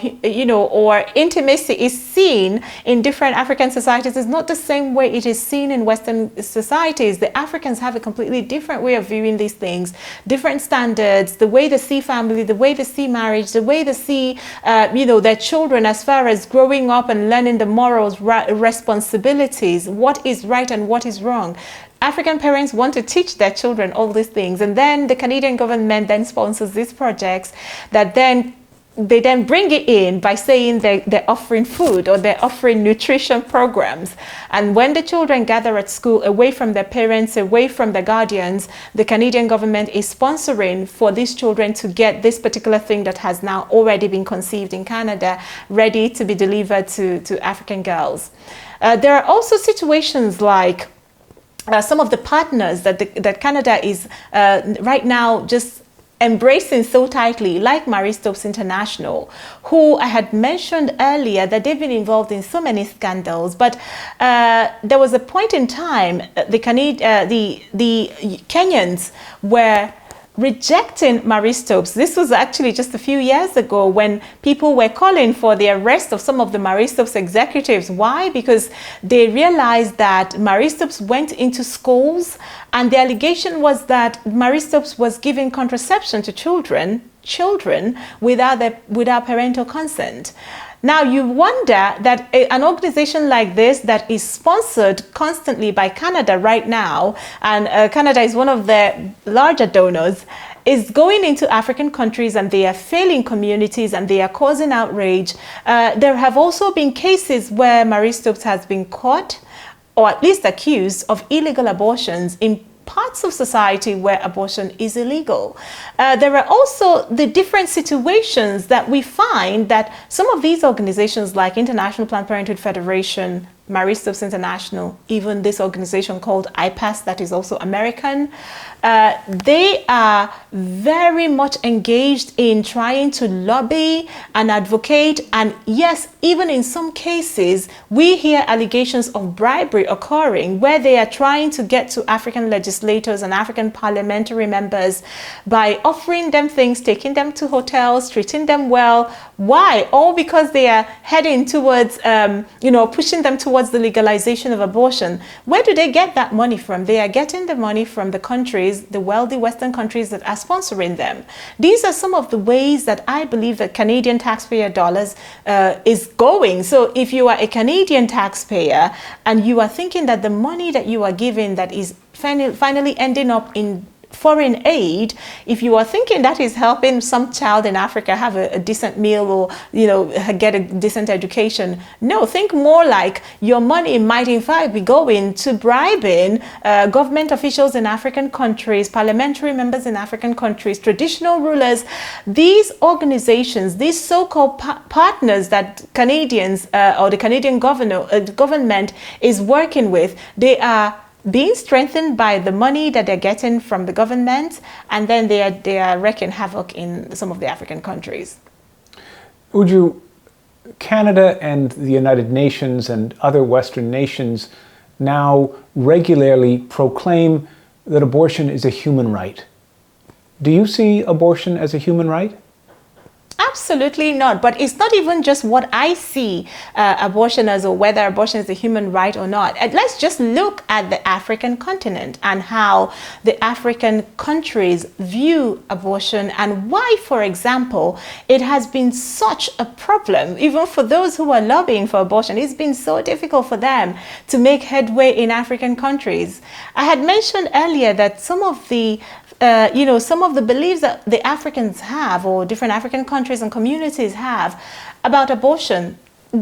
intimacy is seen in different African societies is not the same way it is seen in Western societies. The Africans have a completely different way of viewing these things, different standards, the way they see family, the way they see marriage, the way they see their children as far as growing up and learning the morals, responsibilities, what is right and what is wrong. African parents want to teach their children all these things, and then the Canadian government then sponsors these projects that they then bring it in by saying they're offering food or they're offering nutrition programs. And when the children gather at school away from their parents, away from their guardians, the Canadian government is sponsoring for these children to get this particular thing that has now already been conceived in Canada, ready to be delivered to African girls. There are also situations like some of the partners that Canada is right now just embracing so tightly, like Marie Stopes International, who I had mentioned earlier that they've been involved in so many scandals. But there was a point in time the Kenyans were rejecting Marie Stopes. This was actually just a few years ago when people were calling for the arrest of some of the Marie Stopes executives. Why? Because they realized that Marie Stopes went into schools, and the allegation was that Marie Stopes was giving contraception to children without parental consent. Now you wonder that an organization like this that is sponsored constantly by Canada right now, and Canada is one of the larger donors, is going into African countries and they are failing communities and they are causing outrage. There have also been cases where Marie Stopes has been caught or at least accused of illegal abortions in parts of society where abortion is illegal. There are also the different situations that we find that some of these organizations like International Planned Parenthood Federation, Marie Stopes International, even this organization called IPAS that is also American, they are very much engaged in trying to lobby and advocate. And yes, even in some cases, we hear allegations of bribery occurring where they are trying to get to African legislators and African parliamentary members by offering them things, taking them to hotels, treating them well. Why? All because they are heading towards, pushing them towards the legalization of abortion. Where do they get that money from? They are getting the money from the countries, the wealthy Western countries that are sponsoring them. These are some of the ways that I believe that Canadian taxpayer dollars is going. So if you are a Canadian taxpayer and you are thinking that the money that you are giving that is finally ending up in foreign aid, if you are thinking that is helping some child in Africa have a decent meal or get a decent education, no, think more like your money might in fact be going to bribing government officials in African countries, parliamentary members in African countries, traditional rulers. These organizations, these so-called partners that Canadians or the Canadian government is working with, they are being strengthened by the money that they're getting from the government, and then they are wreaking havoc in some of the African countries. Uju, Canada and the United Nations and other Western nations now regularly proclaim that abortion is a human right. Do you see abortion as a human right? Absolutely not. But it's not even just what I see abortion as, or whether abortion is a human right or not. Let's just look at the African continent and how the African countries view abortion, and why, for example, it has been such a problem, even for those who are lobbying for abortion. It's been so difficult for them to make headway in African countries. I had mentioned earlier that some of the beliefs that the Africans have, or different African countries and communities have about abortion,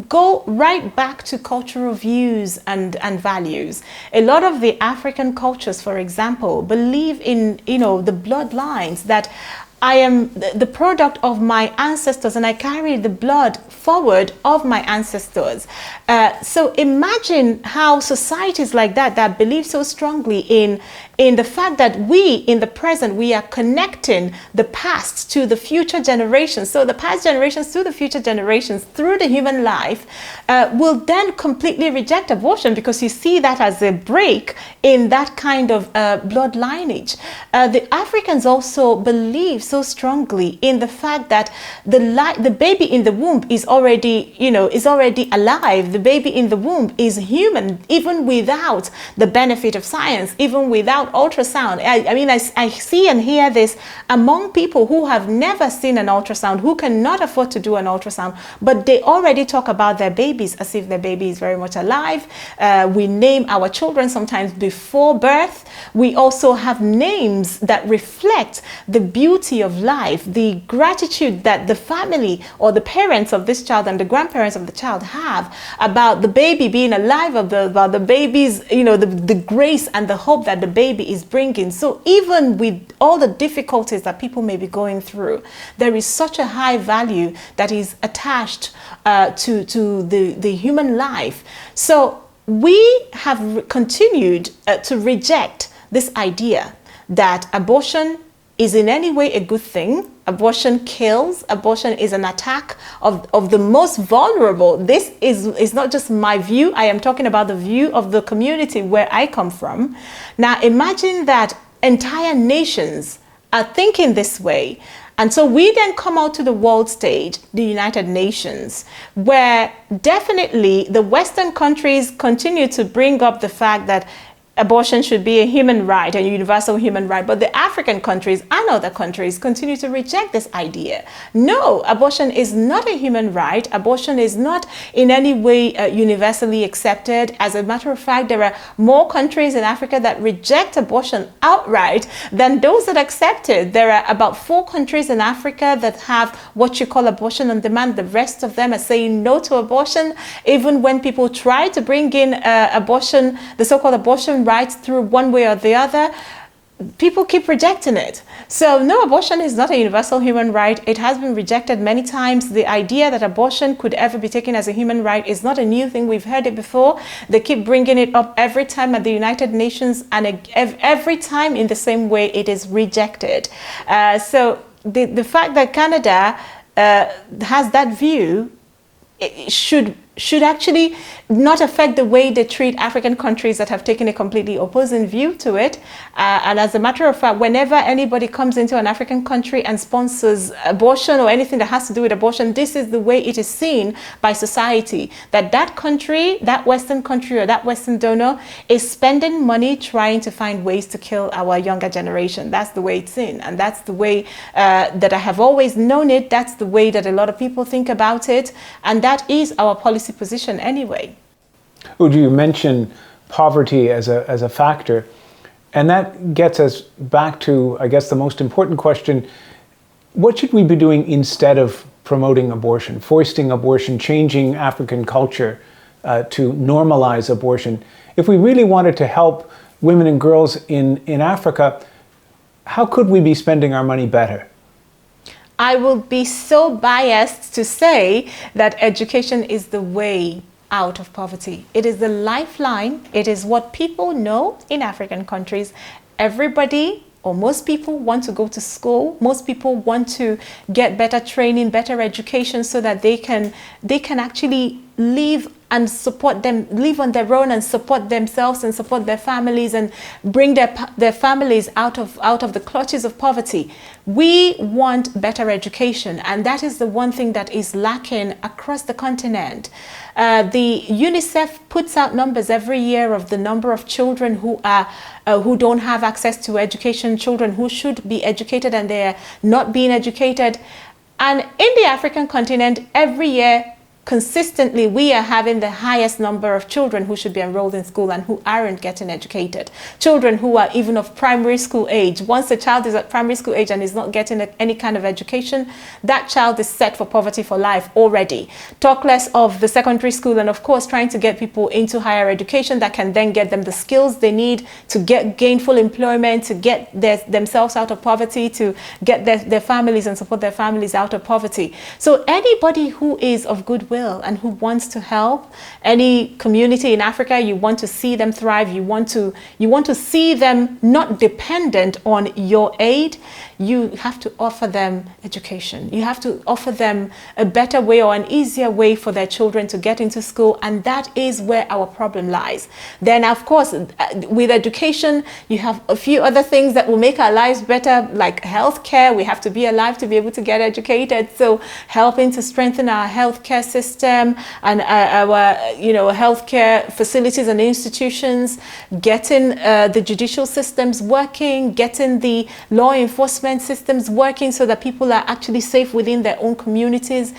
go right back to cultural views and values. A lot of the African cultures, for example, believe in, the bloodlines, that I am the product of my ancestors and I carry the blood forward of my ancestors. So imagine how societies like that believe so strongly in the fact that we, in the present, we are connecting the past to the future generations. So the past generations to the future generations through the human life will then completely reject abortion, because you see that as a break in that kind of blood lineage. The Africans also believe so strongly in the fact that the baby in the womb is already alive. The baby in the womb is human, even without the benefit of science, even without ultrasound. I see and hear this among people who have never seen an ultrasound, who cannot afford to do an ultrasound, but they already talk about their babies as if their baby is very much alive. We name our children sometimes before birth. We also have names that reflect the beauty of life, the gratitude that the family or the parents of this child and the grandparents of the child have about the baby being alive, about the baby's, the grace and the hope that the baby is bringing. So even with all the difficulties that people may be going through, there is such a high value that is attached to the human life. So we have continued to reject this idea that abortion is in any way a good thing. Abortion kills. Abortion is an attack of the most vulnerable. This is not just my view. I am talking about the view of the community where I come from. Now imagine that entire nations are thinking this way. And so we then come out to the world stage, the United Nations, where definitely the Western countries continue to bring up the fact that abortion should be a human right, a universal human right. But the African countries and other countries continue to reject this idea. No, abortion is not a human right. Abortion is not in any way universally accepted. As a matter of fact, there are more countries in Africa that reject abortion outright than those that accept it. There are about 4 countries in Africa that have what you call abortion on demand. The rest of them are saying no to abortion. Even when people try to bring in abortion, the so-called abortion rights through one way or the other, people keep rejecting it. So no, abortion is not a universal human right. It has been rejected many times. The idea that abortion could ever be taken as a human right is not a new thing. We've heard it before. They keep bringing it up every time at the United Nations, and every time in the same way it is rejected. So the fact that Canada has that view, it should actually not affect the way they treat African countries that have taken a completely opposing view to it. And as a matter of fact, whenever anybody comes into an African country and sponsors abortion or anything that has to do with abortion, this is the way it is seen by society, that country, that Western country or that Western donor is spending money trying to find ways to kill our younger generation. That's the way it's seen. And that's the way that I have always known it. That's the way that a lot of people think about it. And that is our policy position anyway. Would you mention poverty as a factor? And that gets us back to, I guess, the most important question. What should we be doing instead of promoting abortion, foisting abortion, changing African culture to normalize abortion? If we really wanted to help women and girls in Africa, how could we be spending our money better? I will be so biased to say that education is the way out of poverty. It is the lifeline. It is what people know in African countries. Everybody, or most people, want to go to school. Most people want to get better training, better education, so that they can actually live and support them, live on their own and support themselves and support their families and bring their families out of the clutches of poverty. We want better education, and that is the one thing that is lacking across the continent. The UNICEF puts out numbers every year of the number of children who don't have access to education, children who should be educated and they're not being educated. And in the African continent, every year, consistently, we are having the highest number of children who should be enrolled in school and who aren't getting educated. Children who are even of primary school age. Once a child is at primary school age and is not getting any kind of education, that child is set for poverty for life already. Talk less of the secondary school and, of course, trying to get people into higher education that can then get them the skills they need to get gainful employment, to get themselves out of poverty, to get their families and support their families out of poverty. So anybody who is of goodwill and who wants to help, any community in Africa, you want to see them thrive, you want to see them not dependent on your aid, you have to offer them education. You have to offer them a better way or an easier way for their children to get into school, and that is where our problem lies. Then, of course, with education, you have a few other things that will make our lives better, like healthcare. We have to be alive to be able to get educated, so helping to strengthen our healthcare system and our healthcare facilities and institutions, getting the judicial systems working, getting the law enforcement systems working so that people are actually safe within their own communities,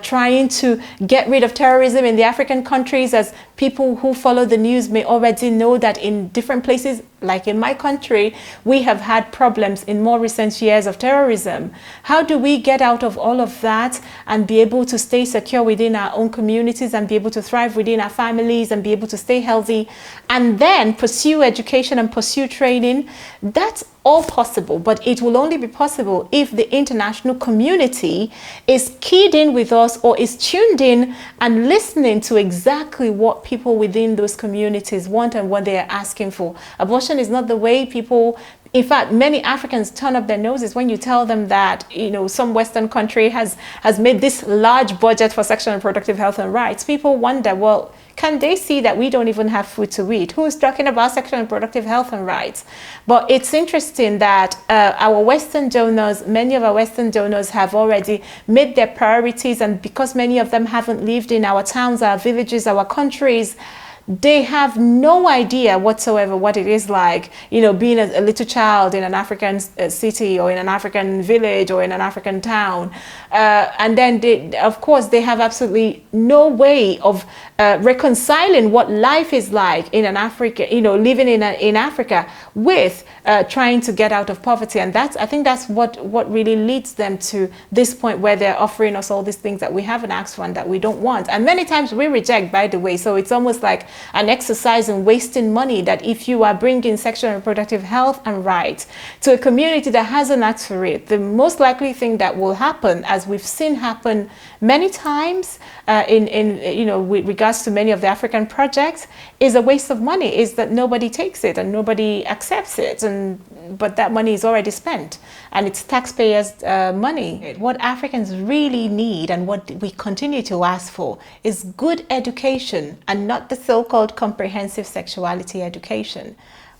trying to get rid of terrorism in the African countries. As people who follow the news may already know, that in different places, like in my country, we have had problems in more recent years of terrorism. How do we get out of all of that and be able to stay secure within our own communities and be able to thrive within our families and be able to stay healthy and then pursue education and pursue training? That's all possible, but it will only be possible if the international community is keyed in with us or is tuned in and listening to exactly what people within those communities want and what they are asking for. Abortion is not the way people, in fact, many Africans turn up their noses when you tell them that, some Western country has made this large budget for sexual and reproductive health and rights. People wonder, well, can they see that we don't even have food to eat? Who's talking about sexual and reproductive health and rights? But it's interesting that our Western donors, many of our Western donors have already made their priorities, and because many of them haven't lived in our towns, our villages, our countries, they have no idea whatsoever what it is like, being a little child in an African city or in an African village or in an African town. And then, of course, they have absolutely no way of reconciling what life is like in an Africa, living in Africa with trying to get out of poverty. And I think that's what really leads them to this point where they're offering us all these things that we haven't asked for and that we don't want. And many times we reject, by the way. So it's almost like an exercise in wasting money, that if you are bringing sexual and reproductive health and rights to a community that hasn't asked for it, the most likely thing that will happen, as we've seen happen many times with regards to many of the African projects, is a waste of money, is that nobody takes it and nobody accepts it, but that money is already spent and it's taxpayers' money. What Africans really need and what we continue to ask for is good education, and not the so-called comprehensive sexuality education.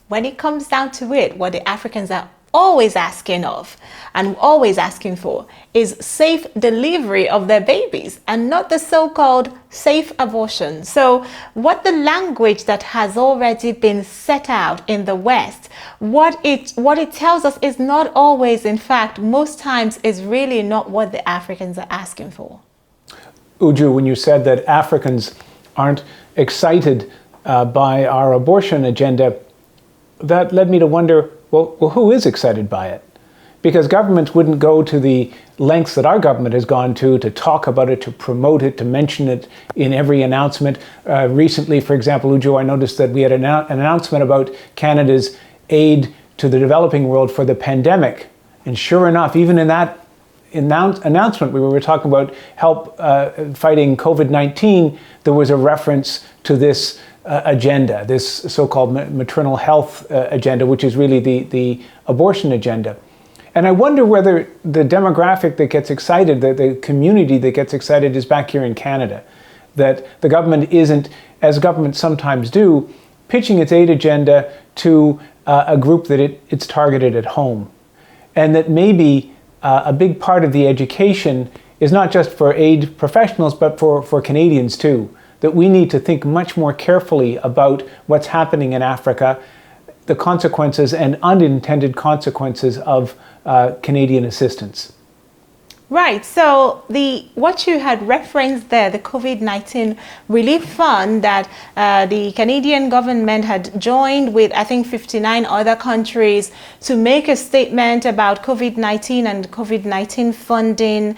When it comes down to it, what the Africans are always asking of and always asking for is safe delivery of their babies, and not the so-called safe abortion. So what the language that has already been set out in the West, what it tells us is not always, in fact, most times is really not what the Africans are asking for. Uju, when you said that Africans aren't excited by our abortion agenda, that led me to wonder, well, who is excited by it? Because governments wouldn't go to the lengths that our government has gone to talk about it, to promote it, to mention it in every announcement. Recently, for example, Uju, I noticed that we had an announcement about Canada's aid to the developing world for the pandemic. And sure enough, even in that announcement, we were talking about help fighting COVID-19, there was a reference to this agenda, this so-called maternal health agenda, which is really the abortion agenda. And I wonder whether the demographic that gets excited, the community that gets excited, is back here in Canada. that the government isn't, as governments sometimes do, pitching its aid agenda to a group that it's targeted at home. And that maybe a big part of the education is not just for aid professionals, but for Canadians too. That we need to think much more carefully about what's happening in Africa, the consequences and unintended consequences of Canadian assistance. Right, so what you had referenced there, the COVID-19 relief fund that the Canadian government had joined with, I think, 59 other countries to make a statement about COVID-19 and COVID-19 funding.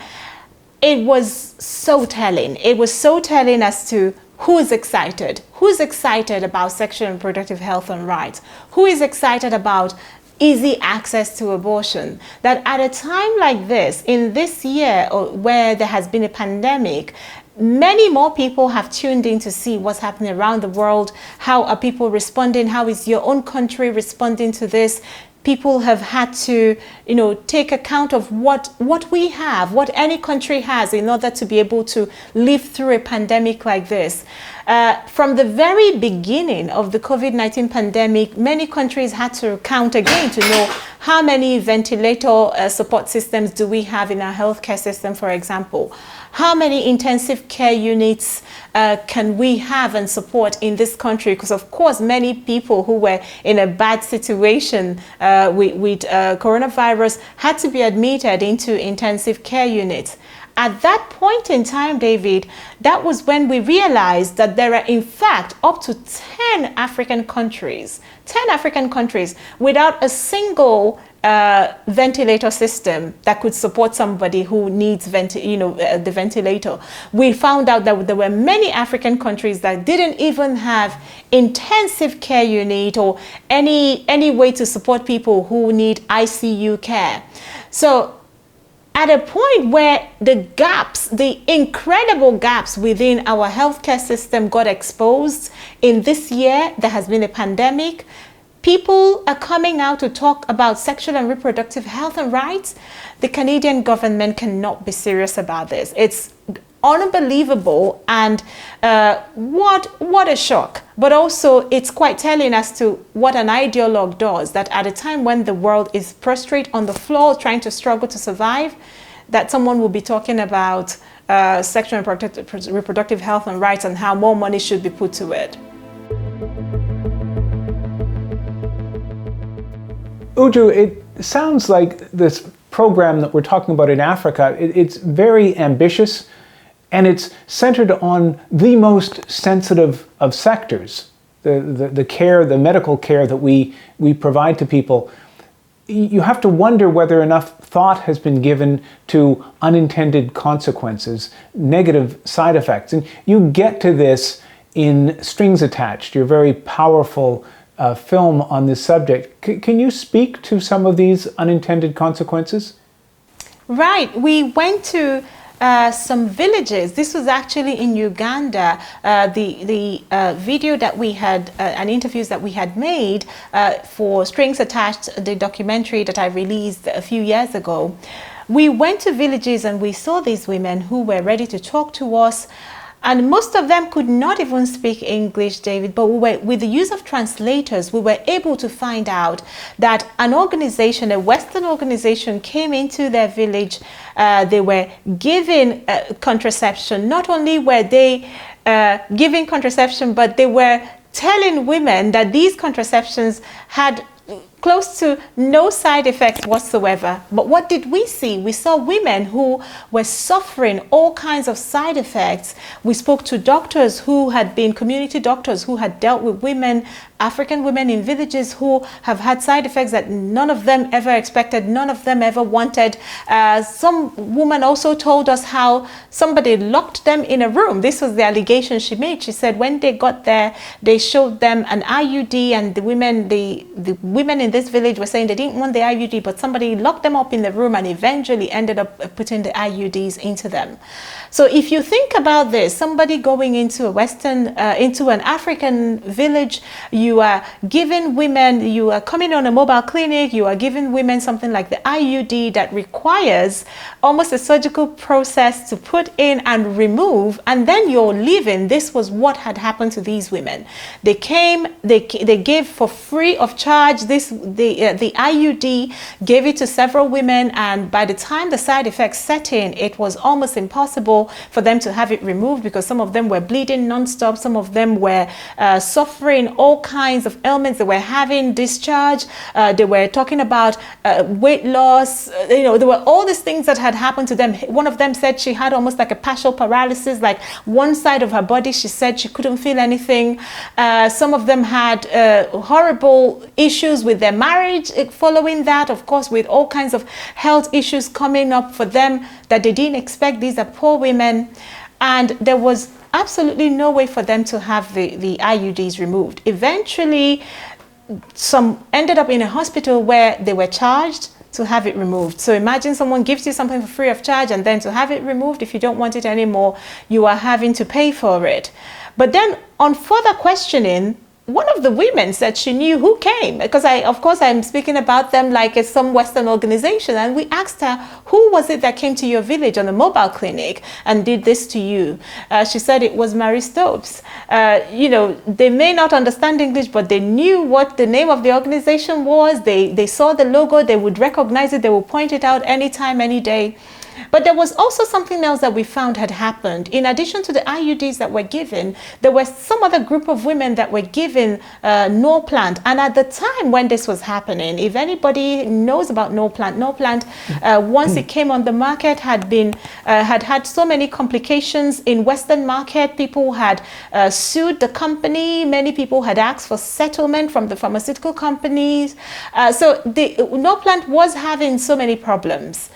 It was so telling. It was so telling as to who is excited. Who's excited about sexual and reproductive health and rights? Who is excited about easy access to abortion? That at a time like this, in this year where there has been a pandemic, many more people have tuned in to see what's happening around the world. How are people responding? How is your own country responding to this? People have had to, take account of what we have, what any country has in order to be able to live through a pandemic like this. From the very beginning of the COVID-19 pandemic, many countries had to count again to know how many ventilator support systems do we have in our healthcare system, for example. How many intensive care units can we have and support in this country? Because, of course, many people who were in a bad situation with coronavirus had to be admitted into intensive care units. At that point in time, David, that was when we realized that there are, in fact, up to 10 African countries without a single ventilator system that could support somebody who needs the ventilator. We found out that there were many African countries that didn't even have intensive care unit or any way to support people who need ICU care. So at a point where the incredible gaps within our healthcare system got exposed, in this year there has been a pandemic. People are coming out to talk about sexual and reproductive health and rights. The Canadian government cannot be serious about this. It's unbelievable, and what a shock. But also it's quite telling as to what an ideologue does, that at a time when the world is prostrate on the floor trying to struggle to survive, that someone will be talking about sexual and reproductive health and rights and how more money should be put to it. Uju, it sounds like this program that we're talking about in Africa, it's very ambitious, and it's centered on the most sensitive of sectors, the care, the medical care that we provide to people. You have to wonder whether enough thought has been given to unintended consequences, negative side effects. And you get to this in Strings Attached, your very powerful film on this subject. Can you speak to some of these unintended consequences? Right. We went to some villages. This was actually in Uganda. The video that we had and interviews that we had made for Strings Attached, the documentary that I released a few years ago. We went to villages and we saw these women who were ready to talk to us. And most of them could not even speak English, David, but with the use of translators, we were able to find out that an organization, a Western organization, came into their village. They were giving contraception. Not only were they giving contraception, but they were telling women that these contraceptions had close to no side effects whatsoever. But what did we see? We saw women who were suffering all kinds of side effects. We spoke to doctors who had been community doctors who had dealt with women, African women in villages who have had side effects that none of them ever expected, none of them ever wanted. Some woman also told us how somebody locked them in a room. This was the allegation she made. She said when they got there, they showed them an IUD, and the women in this village were saying they didn't want the IUD, but somebody locked them up in the room and eventually ended up putting the IUDs into them. So if you think about this, somebody going into a Western, into an African village, you you are giving women, you are coming on a mobile clinic, you are giving women something like the IUD that requires almost a surgical process to put in and remove, and then you're leaving. This was what had happened to these women. They came, they gave for free of charge the IUD, gave it to several women, and by the time the side effects set in, it was almost impossible for them to have it removed, because some of them were bleeding non-stop, some of them were suffering all kinds of ailments. They were having discharge, they were talking about weight loss, there were all these things that had happened to them. One of them said she had almost like a partial paralysis, like one side of her body, she said she couldn't feel anything. Some of them had horrible issues with their marriage following that, of course, with all kinds of health issues coming up for them that they didn't expect. These are poor women, and there was absolutely no way for them to have the IUDs removed. Eventually, some ended up in a hospital where they were charged to have it removed. So imagine someone gives you something for free of charge, and then to have it removed, if you don't want it anymore, you are having to pay for it. But then on further questioning, one of the women said she knew who came, because I'm speaking about them like it's some Western organization, and we asked her, who was it that came to your village on a mobile clinic and did this to you? She said it was Mary Stopes. They may not understand English, but they knew what the name of the organization was. They saw the logo, they would recognize it, they would point it out anytime, any day. But there was also something else that we found had happened. In addition to the IUDs that were given, there was some other group of women that were given Norplant. And at the time when this was happening, if anybody knows about Norplant, once it came on the market, had so many complications in Western market. People had sued the company. Many people had asked for settlement from the pharmaceutical companies. So the Norplant was having so many problems.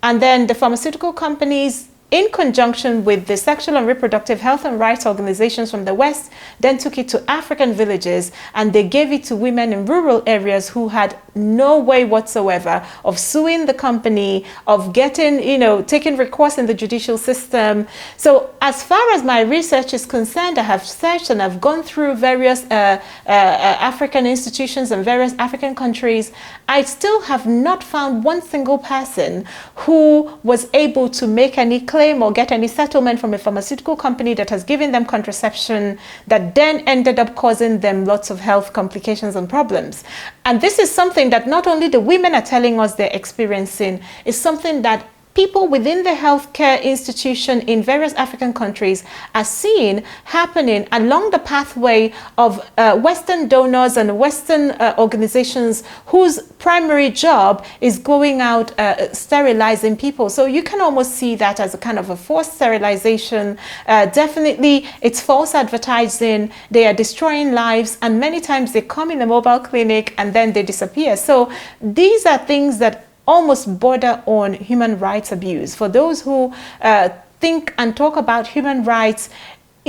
And then the pharmaceutical companies, in conjunction with the sexual and reproductive health and rights organizations from the West, then took it to African villages, and they gave it to women in rural areas who had no way whatsoever of suing the company, of getting, taking recourse in the judicial system. So as far as my research is concerned, I have searched and I've gone through various African institutions and various African countries. I still have not found one single person who was able to make any claim or get any settlement from a pharmaceutical company that has given them contraception that then ended up causing them lots of health complications and problems. And this is something that not only the women are telling us they're experiencing, it's something that people within the healthcare institution in various African countries are seeing happening along the pathway of Western donors and Western organizations whose primary job is going out sterilizing people. So you can almost see that as a kind of a forced sterilization. Definitely, it's false advertising. They are destroying lives, and many times they come in a mobile clinic and then they disappear. So these are things that almost border on human rights abuse. For those who think and talk about human rights,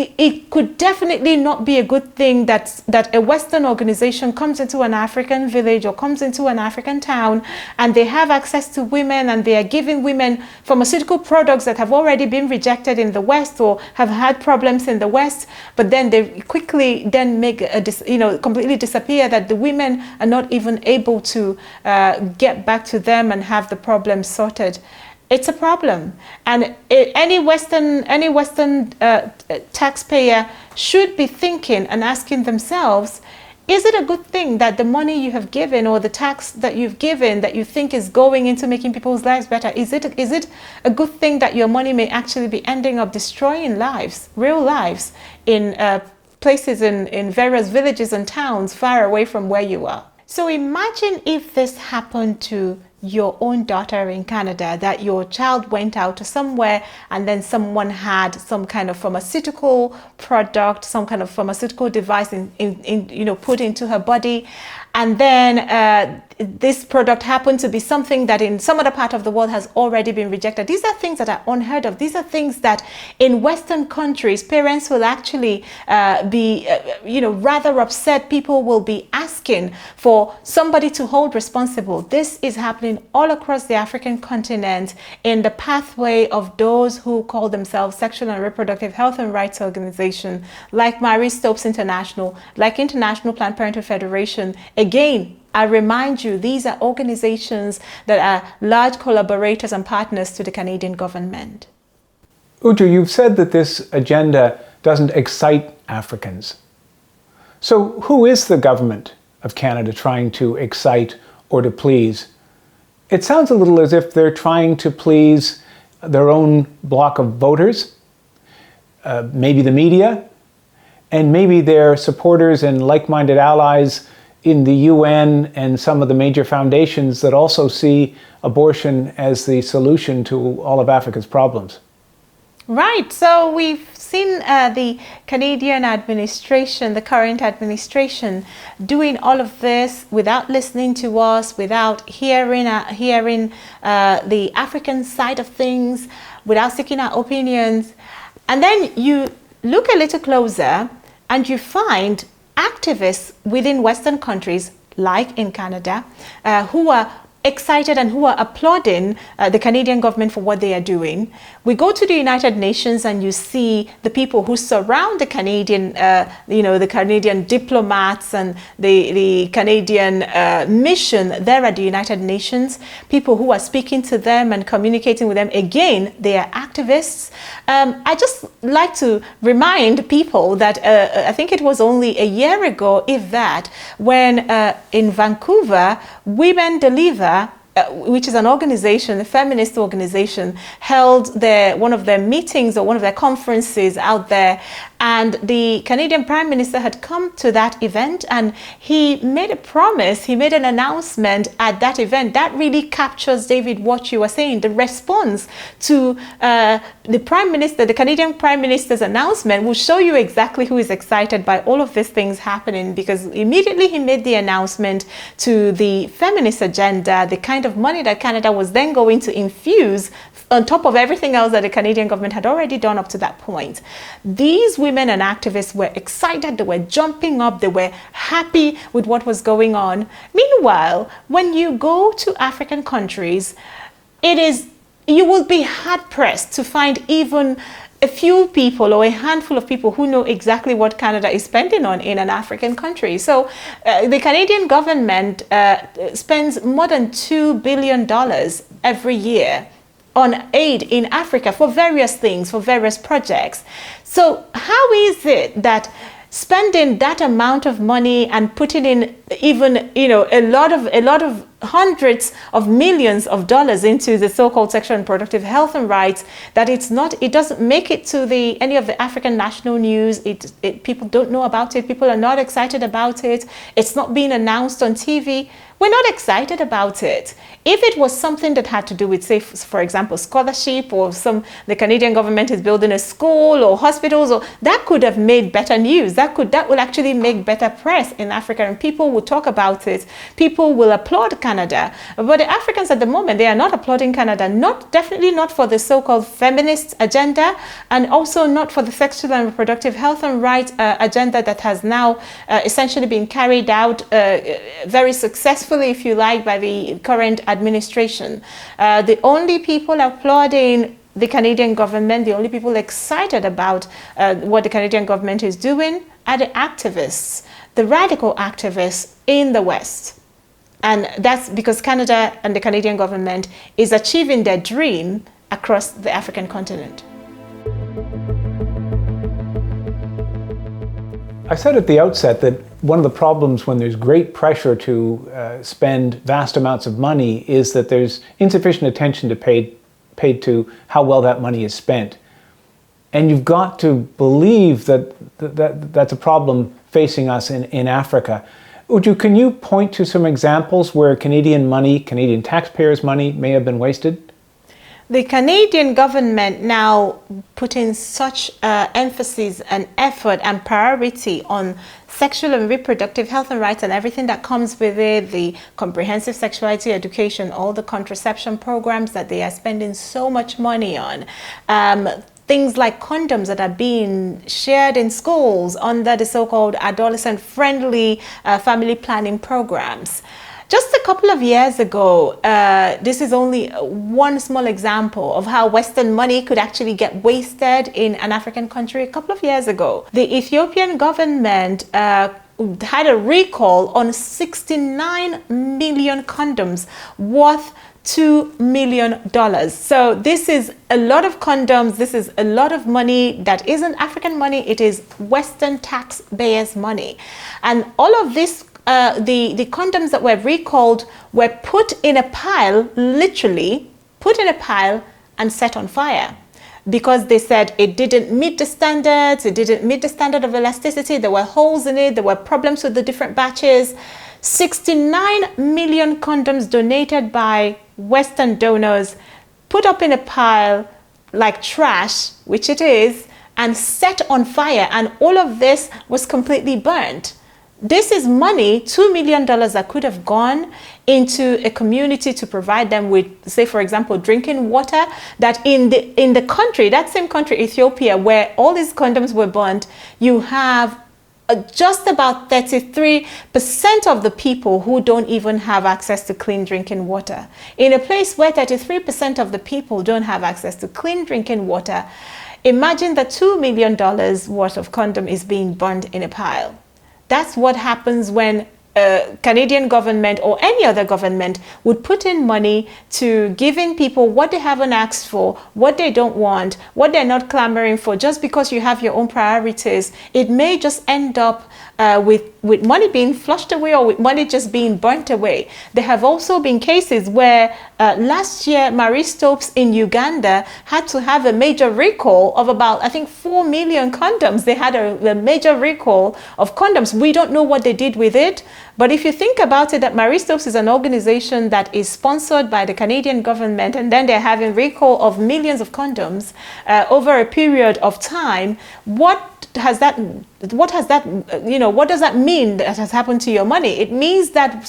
it could definitely not be a good thing that a Western organization comes into an African village or comes into an African town, and they have access to women, and they are giving women pharmaceutical products that have already been rejected in the West or have had problems in the West, but then they quickly then make completely disappear, that the women are not even able to get back to them and have the problem sorted. It's a problem, and any Western taxpayer should be thinking and asking themselves, is it a good thing that the money you have given or the tax that you've given that you think is going into making people's lives better, is it a good thing that your money may actually be ending up destroying lives, real lives, in places in various villages and towns far away from where you are? So imagine if this happened to your own daughter in Canada, that your child went out to somewhere and then someone had some kind of pharmaceutical product, some kind of pharmaceutical device put into her body, and then this product happened to be something that in some other part of the world has already been rejected. These are things that are unheard of. These are things that in Western countries, parents will actually be rather upset. People will be asking for somebody to hold responsible. This is happening happening all across the African continent in the pathway of those who call themselves sexual and reproductive health and rights organizations, like Marie Stopes International, like International Planned Parenthood Federation. Again, I remind you, these are organizations that are large collaborators and partners to the Canadian government. Uju, you've said that this agenda doesn't excite Africans. So who is the government of Canada trying to excite or to please? It sounds a little as if they're trying to please their own block of voters, maybe the media, and maybe their supporters and like-minded allies in the UN and some of the major foundations that also see abortion as the solution to all of Africa's problems. Right. So we've seen the Canadian administration, the current administration, doing all of this without listening to us, without hearing the African side of things, without seeking our opinions. And then you look a little closer and you find activists within Western countries, like in Canada, who are excited and who are applauding the Canadian government for what they are doing. We go to the United Nations and you see the people who surround the Canadian, the Canadian diplomats and the Canadian mission there at the United Nations, people who are speaking to them and communicating with them. Again, they are activists. I just like to remind people that I think it was only a year ago, if that, when in Vancouver, Women Deliver, which is an organization, a feminist organization, held one of their meetings or one of their conferences out there. And the Canadian Prime Minister had come to that event and he made a promise, he made an announcement at that event. That really captures, David, what you were saying. The response to the Prime Minister, the Canadian Prime Minister's announcement will show you exactly who is excited by all of these things happening, because immediately he made the announcement to the feminist agenda, the kind of money that Canada was then going to infuse on top of everything else that the Canadian government had already done up to that point. These women and activists were excited, they were jumping up, they were happy with what was going on. Meanwhile, when you go to African countries, you will be hard-pressed to find even a few people or a handful of people who know exactly what Canada is spending on in an African country. So the Canadian government spends more than $2 billion every year on aid in Africa for various things, for various projects. So how is it that spending that amount of money and putting in even a lot of hundreds of millions of dollars into the so-called sexual and reproductive health and rights, that it doesn't make it to any of the African national news? People don't know about it. People are not excited about it. It's not being announced on TV. We're not excited about it. If it was something that had to do with, say, for example, scholarship, or the Canadian government is building a school or hospitals, or that could have made better news. That will actually make better press in Africa, and people will talk about it. People will applaud Canada. But the Africans at the moment, they are not applauding Canada. Definitely not for the so-called feminist agenda, and also not for the sexual and reproductive health and rights agenda that has now essentially been carried out very successfully, if you like, by the current administration. The only people applauding the Canadian government, the only people excited about what the Canadian government is doing, are the activists, the radical activists in the West. And that's because Canada and the Canadian government is achieving their dream across the African continent. I said at the outset that one of the problems when there's great pressure to spend vast amounts of money is that there's insufficient attention paid to how well that money is spent. And you've got to believe that's a problem facing us in Africa. Uju, can you point to some examples where Canadian money, Canadian taxpayers' money, may have been wasted? The Canadian government now putting such emphasis and effort and priority on sexual and reproductive health and rights and everything that comes with it, the comprehensive sexuality education, all the contraception programs that they are spending so much money on. Things like condoms that are being shared in schools under the so-called adolescent-friendly family planning programs. Just a couple of years ago, this is only one small example of how Western money could actually get wasted in an African country. A couple of years ago, the Ethiopian government had a recall on 69 million condoms worth $2 million. So this is a lot of condoms. This is a lot of money that isn't African money. It is Western taxpayers' money. And all of this, the condoms that were recalled were put in a pile, literally put in a pile and set on fire, because they said it didn't meet the standards, it didn't meet the standard of elasticity, there were holes in it, there were problems with the different batches. 69 million condoms donated by Western donors, put up in a pile like trash, which it is, and set on fire, and all of this was completely burnt. This is money, $2 million, that could have gone into a community to provide them with, say, for example, drinking water, that in the country, that same country, Ethiopia, where all these condoms were burnt, you have just about 33% of the people who don't even have access to clean drinking water. In a place where 33% of the people don't have access to clean drinking water, imagine that $2 million worth of condom is being burned in a pile. That's what happens when Canadian government or any other government would put in money to giving people what they haven't asked for, what they don't want, what they're not clamoring for, just because you have your own priorities. It may just end up with money being flushed away, or with money just being burnt away. There have also been cases where last year, Marie Stopes in Uganda had to have a major recall of about, I think, 4 million condoms. They had a major recall of condoms. We don't know what they did with it. But if you think about it, that Marie Stopes is an organization that is sponsored by the Canadian government, and then they're having recall of millions of condoms over a period of time, what does that mean that has happened to your money? It means that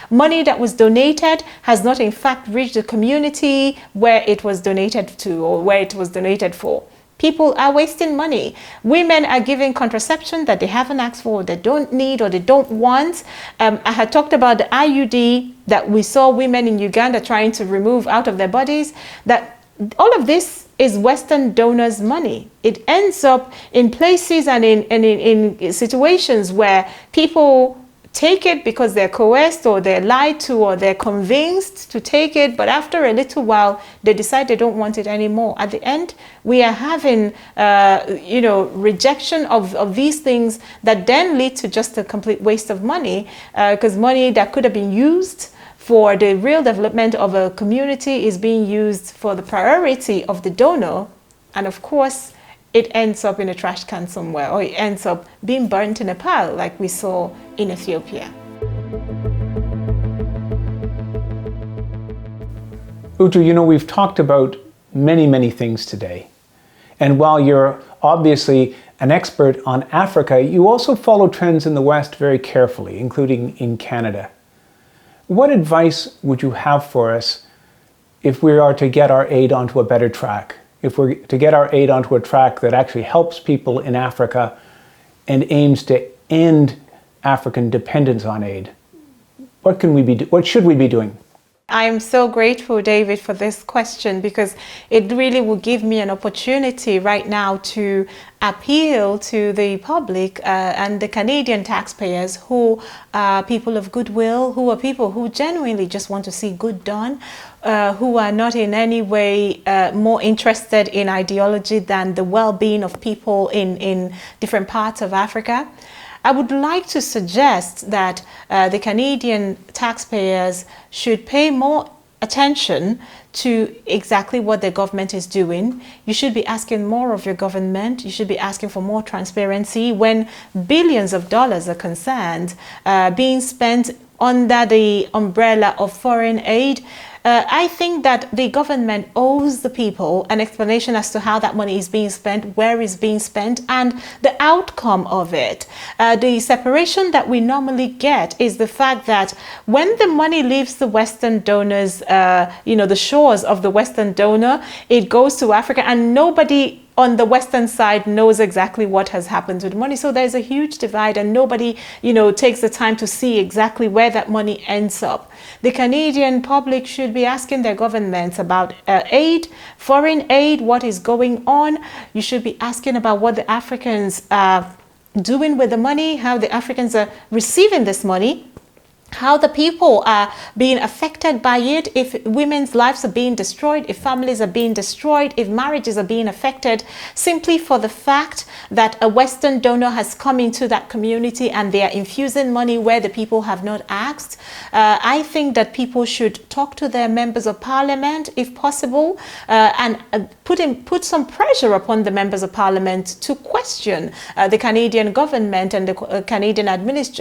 money that was donated has not in fact reached the community where it was donated to, or where it was donated for. People are wasting money. Women are giving contraception that they haven't asked for, they don't need, or they don't want. I had talked about the IUD that we saw women in Uganda trying to remove out of their bodies. That all of this is Western donors' money. It ends up in places and in situations where people take it because they're coerced, or they're lied to, or they're convinced to take it, but after a little while they decide they don't want it anymore. At the end, we are having rejection of these things that then lead to just a complete waste of money, because money that could have been used for the real development of a community is being used for the priority of the donor, and of course it ends up in a trash can somewhere, or it ends up being burnt in a pile like we saw in Ethiopia. Uju, we've talked about many things today. And while you're obviously an expert on Africa, you also follow trends in the West very carefully, including in Canada. What advice would you have for us if we are to get our aid onto a better track? If we're to get our aid onto a track that actually helps people in Africa and aims to end African dependence on aid? What should we be doing? I am so grateful, David, for this question, because it really will give me an opportunity right now to appeal to the public and the Canadian taxpayers who are people of goodwill, who are people who genuinely just want to see good done, who are not in any way more interested in ideology than the well-being of people in different parts of Africa. I would like to suggest that the Canadian taxpayers should pay more attention to exactly what the government is doing. You should be asking more of your government. You should be asking for more transparency when billions of dollars are concerned, being spent under the umbrella of foreign aid. I think that the government owes the people an explanation as to how that money is being spent, where it's being spent, and the outcome of it. The separation that we normally get is the fact that when the money leaves the Western donors, the shores of the Western donor, it goes to Africa, and nobody on the Western side knows exactly what has happened to the money. So there's a huge divide, and nobody, takes the time to see exactly where that money ends up. The Canadian public should be asking their governments about aid, foreign aid, what is going on. You should be asking about what the Africans are doing with the money, how the Africans are receiving this money, how the people are being affected by it, if women's lives are being destroyed, if families are being destroyed, if marriages are being affected, simply for the fact that a Western donor has come into that community and they are infusing money where the people have not asked. I think that people should talk to their members of parliament, if possible, and put some pressure upon the members of parliament to question the Canadian government and the Canadian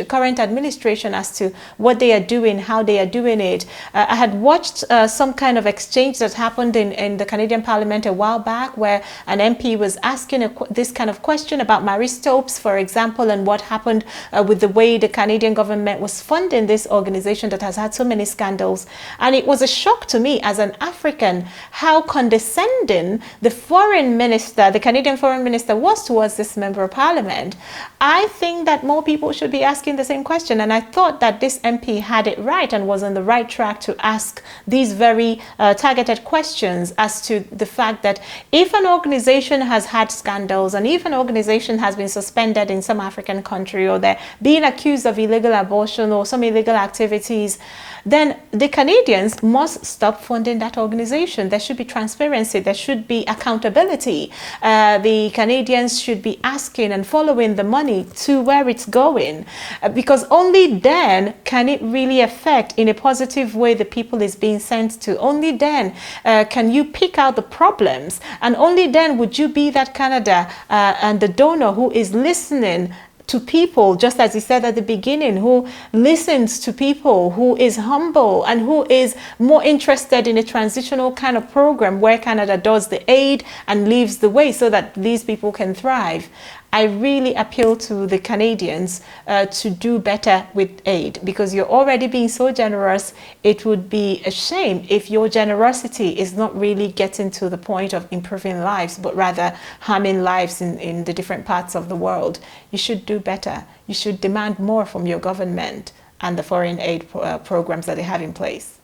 current administration as to what they are doing, how they are doing it. I had watched some kind of exchange that happened in the Canadian Parliament a while back, where an MP was asking this kind of question about Marie Stopes, for example, and what happened with the way the Canadian government was funding this organization that has had so many scandals. And it was a shock to me as an African how condescending the foreign minister, the Canadian foreign minister, was towards this member of parliament. I think that more people should be asking the same question, and I thought that this MP had it right and was on the right track to ask these very targeted questions as to the fact that if an organization has had scandals and if an organization has been suspended in some African country, or they're being accused of illegal abortion or some illegal activities, then the Canadians must stop funding that organization. There should be transparency. There should be accountability. The Canadians should be asking and following the money to where it's going, because only then can it really affect in a positive way the people it's being sent to. Only then can you pick out the problems, and only then would you be that Canada and the donor who is listening to people, just as he said at the beginning, who listens to people, who is humble, and who is more interested in a transitional kind of program where Canada does the aid and leaves the way so that these people can thrive. I really appeal to the Canadians to do better with aid, because you're already being so generous. It would be a shame if your generosity is not really getting to the point of improving lives, but rather harming lives in the different parts of the world. You should do better. You should demand more from your government and the foreign aid programs that they have in place.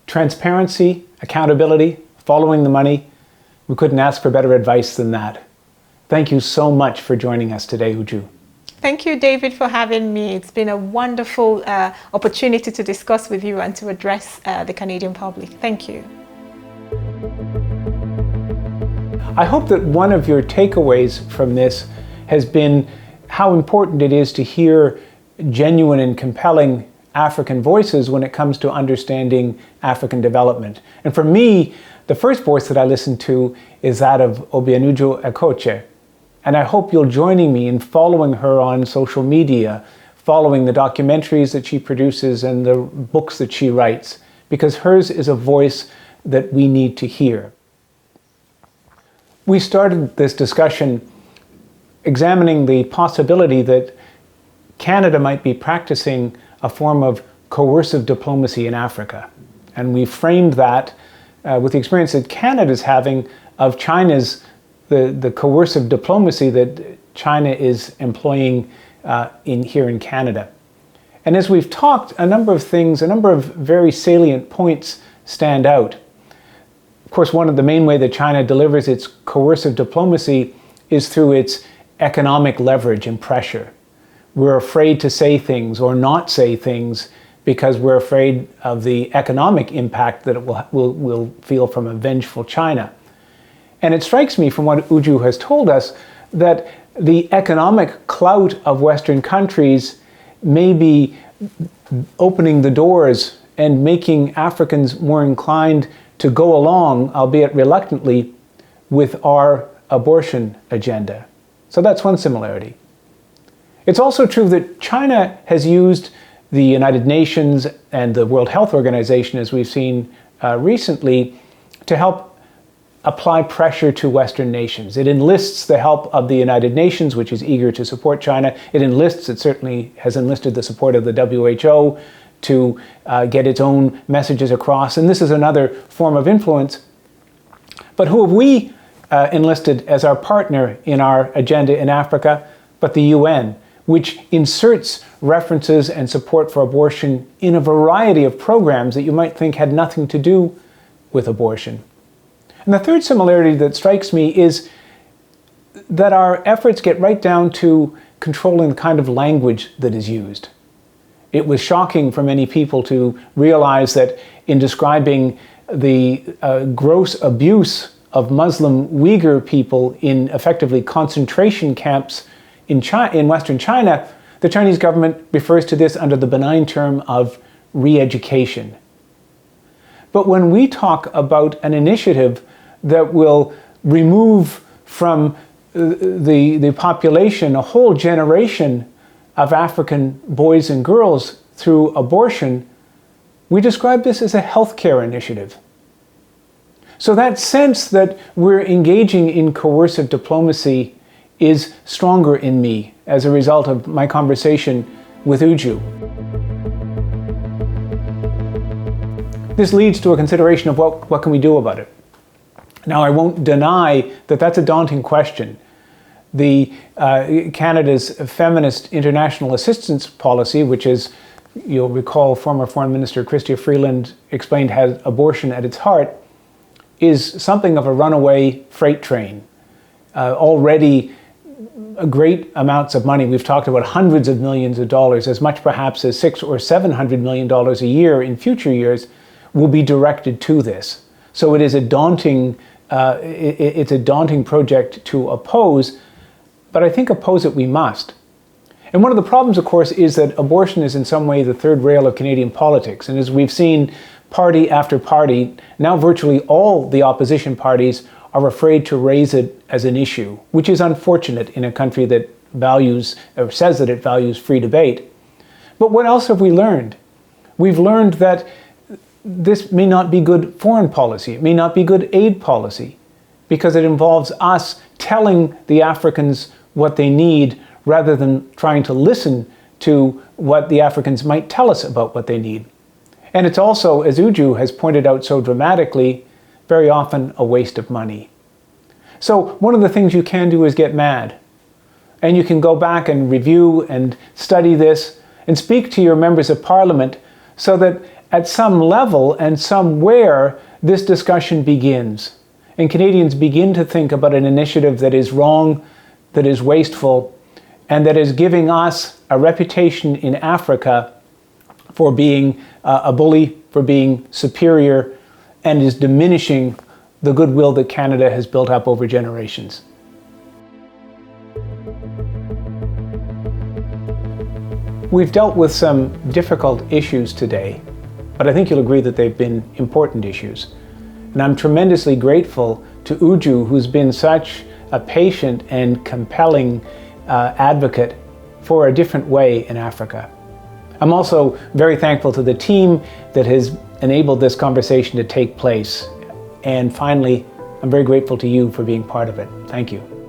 Transparency, accountability, following the money. We couldn't ask for better advice than that. Thank you so much for joining us today, Uju. Thank you, David, for having me. It's been a wonderful opportunity to discuss with you and to address the Canadian public. Thank you. I hope that one of your takeaways from this has been how important it is to hear genuine and compelling African voices when it comes to understanding African development. And for me, the first voice that I listened to is that of Obianuju Ekeocha. And I hope you'll join me in following her on social media, following the documentaries that she produces and the books that she writes, because hers is a voice that we need to hear. We started this discussion examining the possibility that Canada might be practicing a form of coercive diplomacy in Africa. And we framed that with the experience that Canada is having of China's the coercive diplomacy that China is employing here in Canada. And as we've talked, a number of very salient points stand out. Of course, one of the main ways that China delivers its coercive diplomacy is through its economic leverage and pressure. We're afraid to say things or not say things because we're afraid of the economic impact that it will feel from a vengeful China. And it strikes me from what Uju has told us that the economic clout of Western countries may be opening the doors and making Africans more inclined to go along, albeit reluctantly, with our abortion agenda. So that's one similarity. It's also true that China has used the United Nations and the World Health Organization, as we've seen recently, to help apply pressure to Western nations. It enlists the help of the United Nations, which is eager to support China. It certainly has enlisted the support of the WHO to get its own messages across. And this is another form of influence. But who have we enlisted as our partner in our agenda in Africa, but the UN, which inserts references and support for abortion in a variety of programs that you might think had nothing to do with abortion. And the third similarity that strikes me is that our efforts get right down to controlling the kind of language that is used. It was shocking for many people to realize that in describing the gross abuse of Muslim Uyghur people in effectively concentration camps in Western China, the Chinese government refers to this under the benign term of re-education. But when we talk about an initiative that will remove from the population a whole generation of African boys and girls through abortion, we describe this as a healthcare initiative. So that sense that we're engaging in coercive diplomacy is stronger in me as a result of my conversation with Uju. This leads to a consideration of what can we do about it. Now, I won't deny that that's a daunting question. The Canada's feminist international assistance policy, which is, you'll recall, former Foreign Minister Chrystia Freeland explained has abortion at its heart, is something of a runaway freight train. Already great amounts of money, we've talked about hundreds of millions of dollars, as much perhaps as $600 or $700 million a year in future years, will be directed to this. So it is a daunting project to oppose, but I think oppose it we must. And one of the problems, of course, is that abortion is in some way the third rail of Canadian politics. And as we've seen party after party, now virtually all the opposition parties are afraid to raise it as an issue, which is unfortunate in a country that values, or says that it values, free debate. But what else have we learned? We've learned that this may not be good foreign policy, it may not be good aid policy, because it involves us telling the Africans what they need rather than trying to listen to what the Africans might tell us about what they need. And it's also, as Uju has pointed out so dramatically, very often a waste of money. So one of the things you can do is get mad. And you can go back and review and study this and speak to your members of parliament so that at some level and somewhere this discussion begins. And Canadians begin to think about an initiative that is wrong, that is wasteful, and that is giving us a reputation in Africa for being a bully, for being superior, and is diminishing the goodwill that Canada has built up over generations. We've dealt with some difficult issues today, but I think you'll agree that they've been important issues. And I'm tremendously grateful to Uju, who's been such a patient and compelling advocate for a different way in Africa. I'm also very thankful to the team that has enabled this conversation to take place. And finally, I'm very grateful to you for being part of it. Thank you.